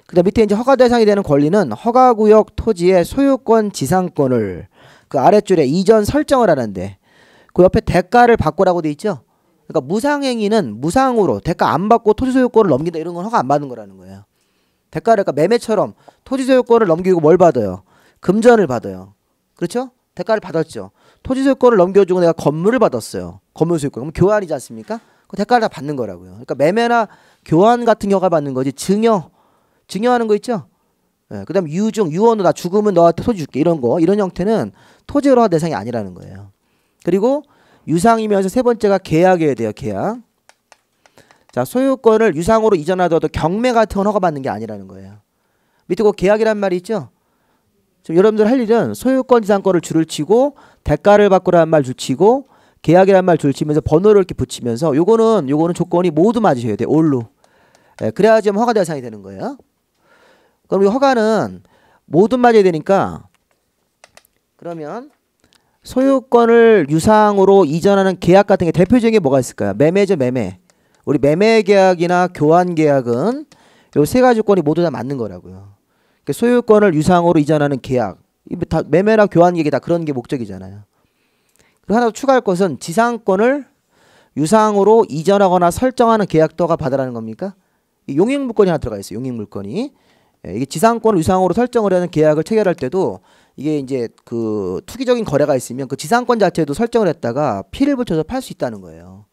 그다음 밑에 이제 허가 대상이 되는 권리는 허가구역 토지의 소유권 지상권을 그 아랫줄에 이전 설정을 하는데 그 옆에 대가를 받고라고 돼 있죠. 그러니까 무상행위는 무상으로 대가 안 받고 토지 소유권을 넘긴다 이런 건 허가 안 받는 거라는 거예요. 대가를 그러니까 매매처럼 토지 소유권을 넘기고 뭘 받아요? 금전을 받아요. 그렇죠? 대가를 받았죠. 토지 소유권을 넘겨주고 내가 건물을 받았어요. 건물 소유권. 그럼 교환이지 않습니까? 그 대가를 다 받는 거라고요. 그러니까 매매나 교환 같은 경우가 받는 거지. 증여하는 거 있죠? 예, 그 다음 유언으로 나 죽으면 너한테 토지 줄게. 이런 거. 이런 형태는 토지거래 대상이 아니라는 거예요. 그리고 유상이면서 세 번째가 계약이어야 돼요. 계약. 자, 소유권을 유상으로 이전하더라도 경매 같은 건 허가받는 게 아니라는 거예요. 밑에 그 계약이란 말이 있죠? 지금 여러분들 할 일은 소유권 지상권을 줄을 치고 대가를 받고라는 말 줄치고 계약이란 말 줄치면서 번호를 이렇게 붙이면서 요거는 조건이 모두 맞으셔야 돼요. 올로. 예, 그래야지 허가 대상이 되는 거예요. 그럼 이 허가는 모두 맞아야 되니까 그러면 소유권을 유상으로 이전하는 계약 같은 게 대표적인 게 뭐가 있을까요? 매매죠, 매매. 우리 매매 계약이나 교환 계약은 요 세 가지 조건이 모두 다 맞는 거라고요. 그러니까 소유권을 유상으로 이전하는 계약. 다 매매나 교환 계약이 다 그런 게 목적이잖아요. 그리고 하나 더 추가할 것은 지상권을 유상으로 이전하거나 설정하는 계약도가 받으라는 겁니까? 용익물권이 하나 들어가 있어요. 용익물권이. 예, 이게 지상권을 유상으로 설정을 하는 계약을 체결할 때도 이게 이제 그 투기적인 거래가 있으면 그 지상권 자체도 설정을 했다가 피를 붙여서 팔 수 있다는 거예요.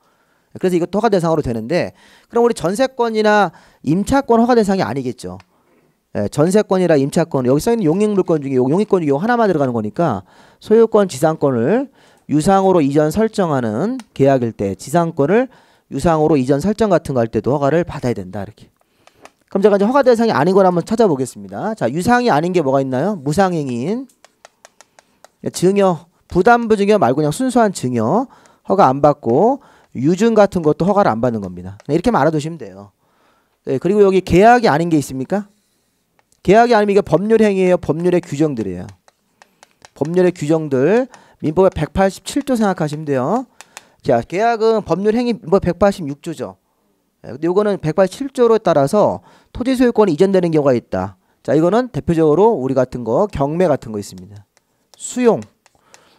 그래서 이것도 허가 대상으로 되는데 그럼 우리 전세권이나 임차권 허가 대상이 아니겠죠. 예, 전세권이나 임차권 여기 써있는 용익물권 중에 용익권 중에 하나만 들어가는 거니까 소유권 지상권을 유상으로 이전 설정하는 계약일 때 지상권을 유상으로 이전 설정 같은 거 할 때도 허가를 받아야 된다. 이렇게. 그럼 제가 이제 허가 대상이 아닌 걸 한번 찾아보겠습니다. 자, 유상이 아닌 게 뭐가 있나요? 무상행위인 증여, 부담부 증여 말고 그냥 순수한 증여 허가 안 받고 유증 같은 것도 허가를 안 받는 겁니다. 이렇게만 알아두시면 돼요. 네, 그리고 여기 계약이 아닌 게 있습니까? 계약이 아니면 이게 법률 행위예요. 법률의 규정들이에요. 법률의 규정들 민법의 187조 생각하시면 돼요. 자, 계약은 법률 행위 뭐 186조죠. 근데 요거는 187조로 따라서 토지 소유권이 이전되는 경우가 있다. 자, 이거는 대표적으로 우리 같은 거 경매 같은 거 있습니다. 수용.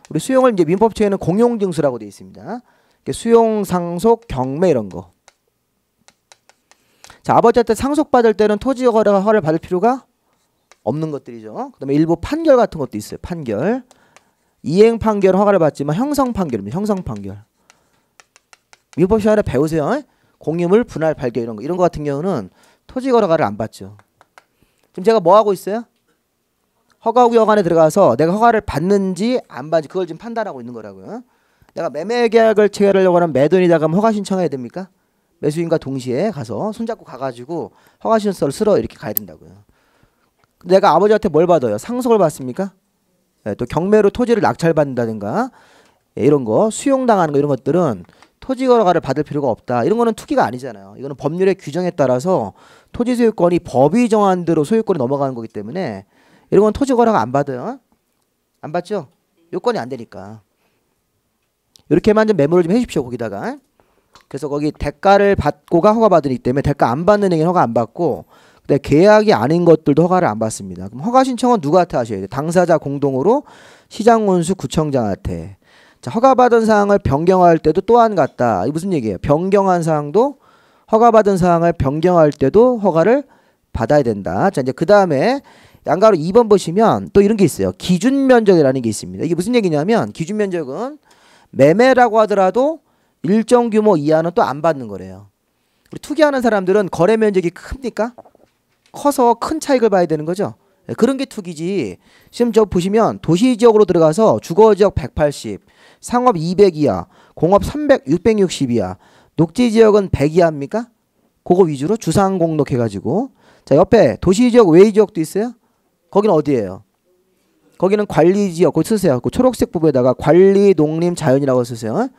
우리 수용을 이제 민법체에는 공용증수라고 되어 있습니다. 수용, 상속, 경매 이런 거. 자, 아버지한테 상속받을 때는 토지 허가를 받을 필요가 없는 것들이죠. 그다음에 일부 판결 같은 것도 있어요. 판결. 이행 판결 허가를 받지만 형성 판결입니다. 형성 판결. 민법 시간에 배우세요. 공유물 분할 발견 이런 거 같은 경우는 토지 허가를 안 받죠. 지금 제가 뭐 하고 있어요? 허가구역 안에 들어가서 내가 허가를 받는지 안 받는지 그걸 지금 판단하고 있는 거라고요. 내가 매매 계약을 체결하려고 하면 매도인이다 그러면 허가 신청해야 됩니까? 매수인과 동시에 가서 손잡고 가가지고 허가 신청서를 쓰러 이렇게 가야 된다고요. 내가 아버지한테 뭘 받아요? 상속을 받습니까? 네, 또 경매로 토지를 낙찰받는다든가 이런 거 수용당하는 거 이런 것들은 토지 허가를 받을 필요가 없다. 이런 거는 투기가 아니잖아요. 이거는 법률의 규정에 따라서 토지 소유권이 법이 정한 대로 소유권이 넘어가는 거기 때문에 이런 건 토지 허가가 안 받아요. 안 받죠? 요건이 안 되니까. 이렇게만 좀 메모를 좀 해주십시오. 거기다가. 그래서 거기 대가를 받고가 허가 받으기 때문에 대가 안 받는 행위는 허가 안 받고 근데 계약이 아닌 것들도 허가를 안 받습니다. 그럼 허가 신청은 누구한테 하셔야 돼요? 당사자 공동으로 시장군수 구청장한테. 자, 허가받은 사항을 변경할 때도 또한 같다. 이게 무슨 얘기예요? 변경한 사항도 허가받은 사항을 변경할 때도 허가를 받아야 된다. 자, 이제 그 다음에 양가로 2번 보시면 또 이런 게 있어요. 기준면적이라는 게 있습니다. 이게 무슨 얘기냐면 기준면적은 매매라고 하더라도 일정 규모 이하는 또 안 받는 거래요. 우리 투기하는 사람들은 거래 면적이 큽니까? 커서 큰 차익을 봐야 되는 거죠. 그런 게 투기지. 지금 저 보시면 도시지역으로 들어가서 주거지역 180, 상업 200 이하, 공업 300, 660 이하, 녹지지역은 100 이하입니까? 그거 위주로 주상공록 해가지고. 자, 옆에 도시지역 외지역도 있어요. 거기는 어디예요? 거기는 관리지역. 그거 쓰세요. 그 초록색 부분에다가 관리농림자연이라고 쓰세요.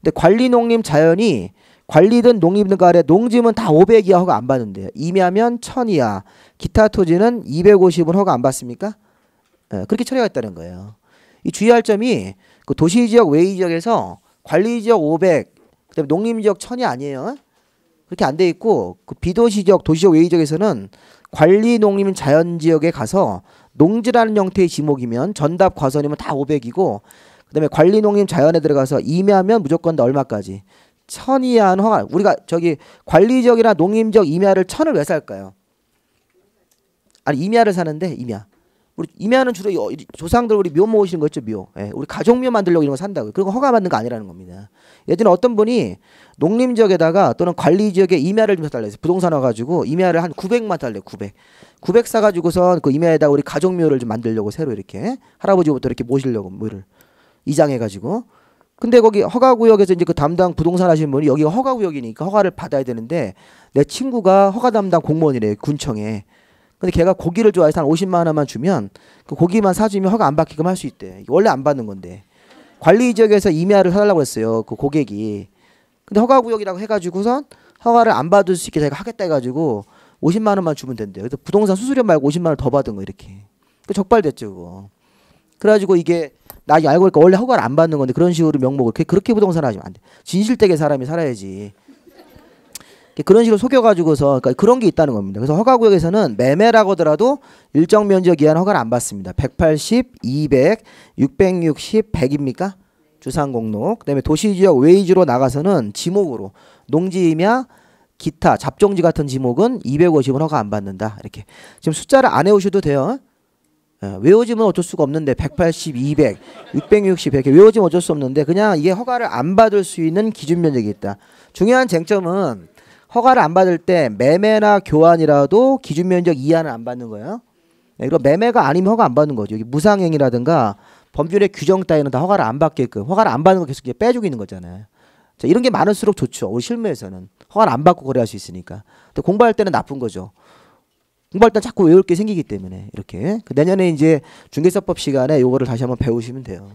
근데 관리농림자연이 관리든 농림든 간에 농지면 다 500 이하 허가 안 받는데요. 임야면 1000 이하, 기타 토지는 250은 허가 안 받습니까? 그렇게 처리가 있다는 거예요. 이 주의할 점이 그 도시지역 외지역에서 관리지역 500, 그다음에 농림지역 1000이 아니에요. 그렇게 안 돼 있고 그 비도시지역, 도시지역 외지역에서는 관리농림자연지역에 가서 농지라는 형태의 지목이면 전답 과선이면 다 500이고 그다음에 관리농림자연에 들어가서 임야면 무조건 다 얼마까지? 1000 이하는 허가. 우리가 저기 관리지역이나 농림지역 임야를 1000을 왜 살까요? 아니 임야를 사는데 임야. 우리 임야는 주로 조상들 우리 묘 모으시는 거 있죠, 묘. 예, 우리 가족묘 만들려고 이런 거 산다고요. 그런 거 허가 받는 거 아니라는 겁니다. 예전에 어떤 분이 농림지역에다가 또는 관리지역에 임야를 좀 사달라 해서 부동산 와가지고 임야를 한 900만 달래요. 900 사가지고선 그 임야에다가 우리 가족묘를 좀 만들려고 새로 이렇게 할아버지부터 이렇게 모시려고 뭐를 이장해가지고. 근데 거기 허가구역에서 이제 그 담당 부동산 하시는 분이 여기가 허가구역이니까 허가를 받아야 되는데 내 친구가 허가 담당 공무원이래요. 군청에. 근데 걔가 고기를 좋아해서 한 50만 원만 주면 그 고기만 사주면 허가 안 받게끔 할 수 있대. 원래 안 받는 건데. 관리지역에서 임야를 사달라고 했어요. 그 고객이. 근데 허가구역이라고 해가지고선 허가를 안 받을 수 있게 제가 하겠다 해가지고 50만 원만 주면 된대요. 그래서 부동산 수수료 말고 50만 원 더 받은 거 이렇게. 그 적발됐죠 그거. 그래가지고 이게 나 알고 보니까 원래 허가를 안 받는 건데 그런 식으로 명목을 그렇게 부동산 하시면 안 돼. 진실되게 사람이 살아야지. 그런 식으로 속여가지고서 그러니까 그런 게 있다는 겁니다. 그래서 허가구역에서는 매매라고 하더라도 일정 면적 이하는 허가를 안 받습니다. 180, 200, 660, 100입니까? 주상공록. 그다음에 도시지역 외지로 나가서는 지목으로 농지임야 기타 잡종지 같은 지목은 250은 허가 안 받는다. 이렇게 지금 숫자를 안 외우셔도 돼요. 외워지면 어쩔 수가 없는데 180, 200, 660 이렇게 외워지면 어쩔 수 없는데 그냥 이게 허가를 안 받을 수 있는 기준 면적이 있다. 중요한 쟁점은 허가를 안 받을 때 매매나 교환이라도 기준 면적 이하는 안 받는 거예요. 그리고 매매가 아니면 허가 안 받는 거죠. 여기 무상행위라든가 법률의 규정 따위는 다 허가를 안 받게끔 허가를 안 받는 거 계속 빼주고 있는 거잖아요. 자, 이런 게 많을수록 좋죠. 우리 실무에서는 허가를 안 받고 거래할 수 있으니까. 근데 공부할 때는 나쁜 거죠. 공부할 때 자꾸 외울 게 생기기 때문에 이렇게 내년에 이제 중개사법 시간에 요거를 다시 한번 배우시면 돼요.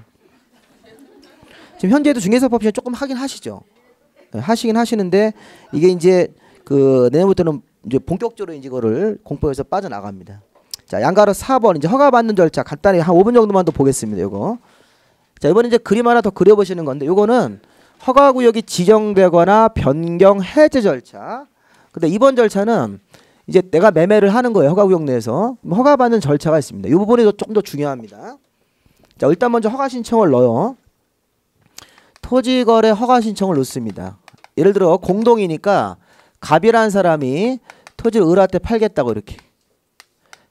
지금 현재도 중개사법 시간 조금 하긴 하시죠. 하시긴 하시는데 이게 이제 그 내년부터는 이제 본격적으로 이제 이거를 공포에서 빠져나갑니다. 자, 양가로 4번 이제 허가 받는 절차 간단히 한 5분 정도만 더 보겠습니다. 요거. 자, 이번에 이제 그림 하나 더 그려보시는 건데 요거는 허가구역이 지정되거나 변경 해제 절차. 근데 이번 절차는 이제 내가 매매를 하는 거예요. 허가구역 내에서. 허가 받는 절차가 있습니다. 이 부분이 조금 더 중요합니다. 자, 일단 먼저 허가 신청을 넣어요. 토지거래 허가 신청을 넣습니다. 예를 들어 공동이니까 갑이라는 사람이 토지를 을한테 팔겠다고 이렇게.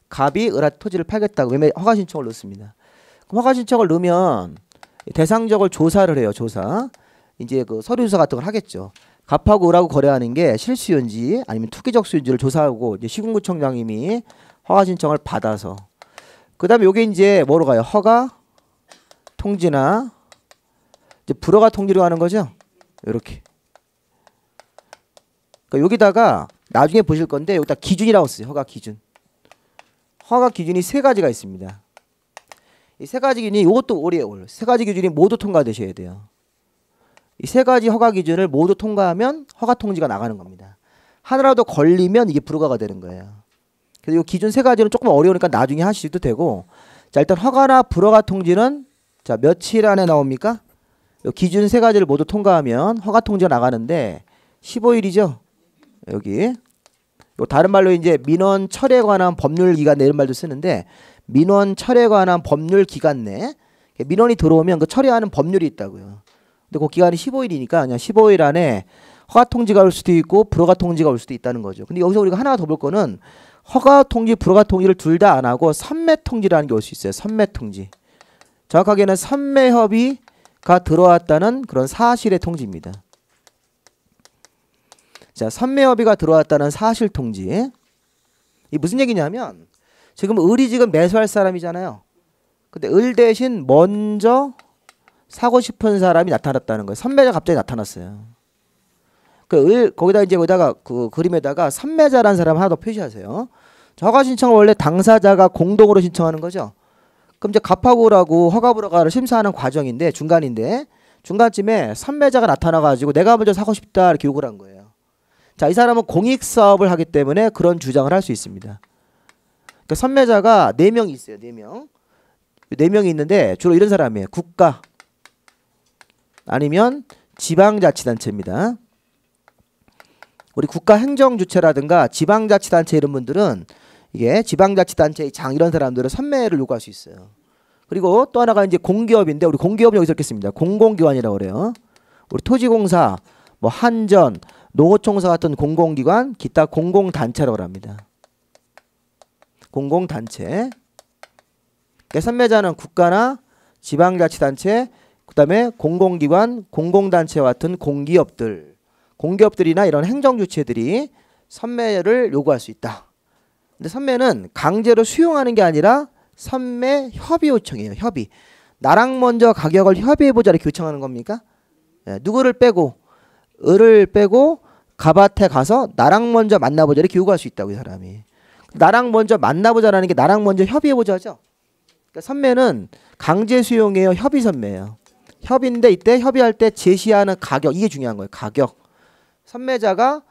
갑이 을한테 토지를 팔겠다고 매매 허가 신청을 넣습니다. 그럼 허가 신청을 넣으면 대상적으로 조사를 해요. 조사. 이제 그 서류조사 같은 걸 하겠죠. 갑하고 을하고 거래하는 게 실수요인지 아니면 투기적 수요인지를 조사하고 이제 시군구청장님이 허가 신청을 받아서 그다음에 요게 이제 뭐로 가요? 허가 통지나 이제 불허가 통지로 하는 거죠. 이렇게. 그러니까 여기다가 나중에 보실 건데 여기다 기준이라고 써요. 허가 기준. 허가 기준이 세 가지가 있습니다. 이 세 가지 기준이 이것도 올이에요. 올. 세 가지 기준이 모두 통과되셔야 돼요. 이 세 가지 허가 기준을 모두 통과하면 허가 통지가 나가는 겁니다. 하나라도 걸리면 이게 불허가가 되는 거예요. 그래서 이 기준 세 가지는 조금 어려우니까 나중에 하셔도 되고, 자 일단 허가나 불허가 통지는 자 며칠 안에 나옵니까? 이 기준 세 가지를 모두 통과하면 허가 통지가 나가는데 15일이죠. 여기. 다른 말로 이제 민원 철회에 관한 법률 기간 내 이런 말도 쓰는데 민원 철회에 관한 법률 기간 내 민원이 들어오면 그 철회하는 법률이 있다고요. 근데 그 기간이 15일이니까 그냥 15일 안에 허가 통지가 올 수도 있고 불허가 통지가 올 수도 있다는 거죠. 근데 여기서 우리가 하나 더 볼 거는 허가 통지, 불허가 통지를 둘 다 안 하고 선매 통지라는 게 올 수 있어요. 선매 통지. 정확하게는 선매 협의가 들어왔다는 그런 사실의 통지입니다. 자, 선매 협의가 들어왔다는 사실 통지. 이 무슨 얘기냐면 지금 을이 지금 매수할 사람이잖아요. 근데 을 대신 먼저 사고 싶은 사람이 나타났다는 거예요. 선매자 갑자기 나타났어요. 거기다 이제 거기다가 그 그림에다가 선매자라는 사람 하나 더 표시하세요. 허가 신청을 원래 당사자가 공동으로 신청하는 거죠. 그럼 이제 갑하고 을하고 허가 불허가를 심사하는 과정인데 중간인데 중간쯤에 선매자가 나타나가지고 내가 먼저 사고 싶다 이렇게 요구를 한 거예요. 자, 이 사람은 공익사업을 하기 때문에 그런 주장을 할 수 있습니다. 그러니까 선매자가 4명이 있어요. 4명. 4명이 있는데 주로 이런 사람이에요. 국가 아니면 지방자치단체입니다. 우리 국가행정주체라든가 지방자치단체 이런 분들은 이게 지방자치단체의 장 이런 사람들은 선매를 요구할 수 있어요. 그리고 또 하나가 이제 공기업인데 우리 공기업은 여기서 읽겠습니다. 공공기관이라고 그래요. 우리 토지공사, 뭐 한전, 농어촌사 같은 공공기관, 기타 공공단체라고 합니다. 공공단체. 선매자는 국가나 지방자치단체, 그 다음에 공공기관, 공공단체와 같은 공기업들, 공기업들이나 이런 행정주체들이 선매를 요구할 수 있다. 근데 선매는 강제로 수용하는 게 아니라 선매 협의 요청이에요. 협의. 나랑 먼저 가격을 협의해보자 이렇게 요청하는 겁니까? 네, 누구를 빼고 을을 빼고 갑한테 가서 나랑 먼저 만나보자 이렇게 요구할 수 있다고 이 사람이. 나랑 먼저 만나보자라는 게 나랑 먼저 협의해보자죠. 그러니까 선매는 강제 수용이에요. 협의 선매예요. 협의인데 이때 협의할 때 제시하는 가격 이게 중요한 거예요. 가격. 선매자가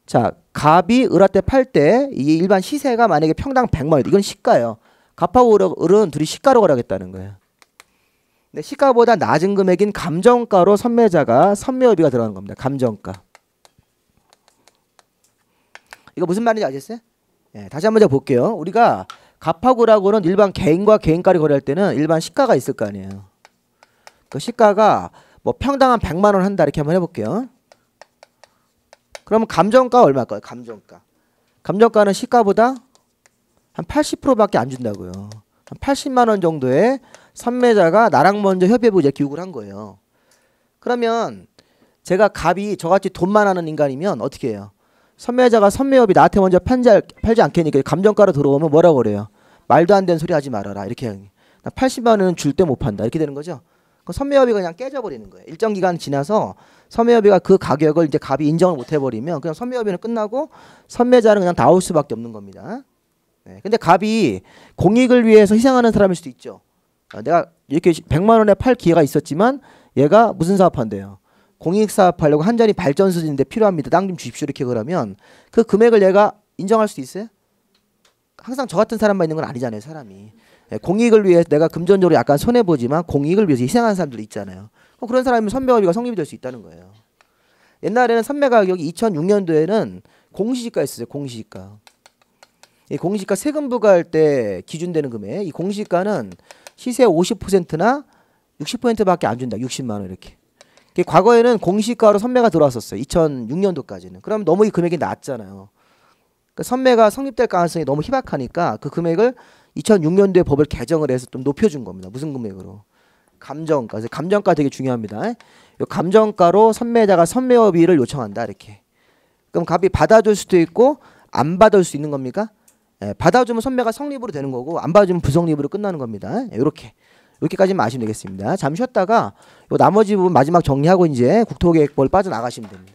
자 갑이 을한테 팔 때 이 일반 시세가 만약에 평당 100만 원 이건 시가예요. 갑하고 을은 둘이 시가로 거래하겠다는 거예요. 근데 시가보다 낮은 금액인 감정가로 선매자가 선매협의가 들어가는 겁니다. 감정가. 이거 무슨 말인지 아셨어요? 예, 다시 한번 제가 볼게요. 우리가 갑하고 을하고는 일반 개인과 개인까지 거래할 때는 일반 시가가 있을 거 아니에요. 그 시가가 뭐 평당 한 100만 원 한다 이렇게 한번 해볼게요. 그러면 감정가 얼마일까요? 감정가. 감정가는 시가보다 한 80%밖에 안 준다고요. 한 80만 원 정도의 선매자가 나랑 먼저 협의해보자 이렇게 요구를 한 거예요. 그러면 제가 갑이 저같이 돈만 하는 인간이면 어떻게 해요? 선매자가 선매협이 나한테 먼저 팔지 않겠니까 감정가로 들어오면 뭐라고 그래요? 말도 안 되는 소리 하지 말아라 이렇게 해요. 나 80만 원은 줄 때 못 판다 이렇게 되는 거죠. 그럼 선매협의가 그냥 깨져버리는 거예요. 일정 기간 지나서 선매협의가 그 가격을 이제 갑이 인정을 못 해버리면 그냥 선매협의는 끝나고 선매자는 그냥 나올 수밖에 없는 겁니다. 네. 근데 갑이 공익을 위해서 희생하는 사람일 수도 있죠. 내가 이렇게 100만 원에 팔 기회가 있었지만 얘가 무슨 사업한대요? 공익사업하려고 한전이 발전소인데 필요합니다. 땅 좀 주십시오 이렇게 그러면 그 금액을 얘가 인정할 수도 있어요? 항상 저 같은 사람만 있는 건 아니잖아요. 사람이. 공익을 위해 내가 금전적으로 약간 손해보지만 공익을 위해서 희생하는 사람들이 있잖아요. 그런 사람이면 선매협의가 성립이 될 수 있다는 거예요. 옛날에는 선매 가격이 2006년도에는 공시지가 있었어요. 공시지가. 이 공시지가 세금 부과할 때 기준되는 금액. 이 공시지가는 시세 50%나 60%밖에 안 준다. 60만 원 이렇게. 과거에는 공시가로 선매가 들어왔었어요. 2006년도까지는. 그럼 너무 이 금액이 낮잖아요. 그러니까 선매가 성립될 가능성이 너무 희박하니까 그 금액을 2006년도에 법을 개정을 해서 좀 높여준 겁니다. 무슨 금액으로? 감정가. 그래서 감정가 되게 중요합니다. 이 감정가로 선매자가 선매업의를 요청한다 이렇게. 그럼 갑이 받아줄 수도 있고 안 받을 수 있는 겁니까? 예, 받아주면 선매가 성립으로 되는 거고 안 받아주면 부성립으로 끝나는 겁니다. 이렇게까지만 아시면 되겠습니다. 잠시 쉬었다가 요 나머지 부분 마지막 정리하고 이제 국토계획법을 빠져나가시면 됩니다.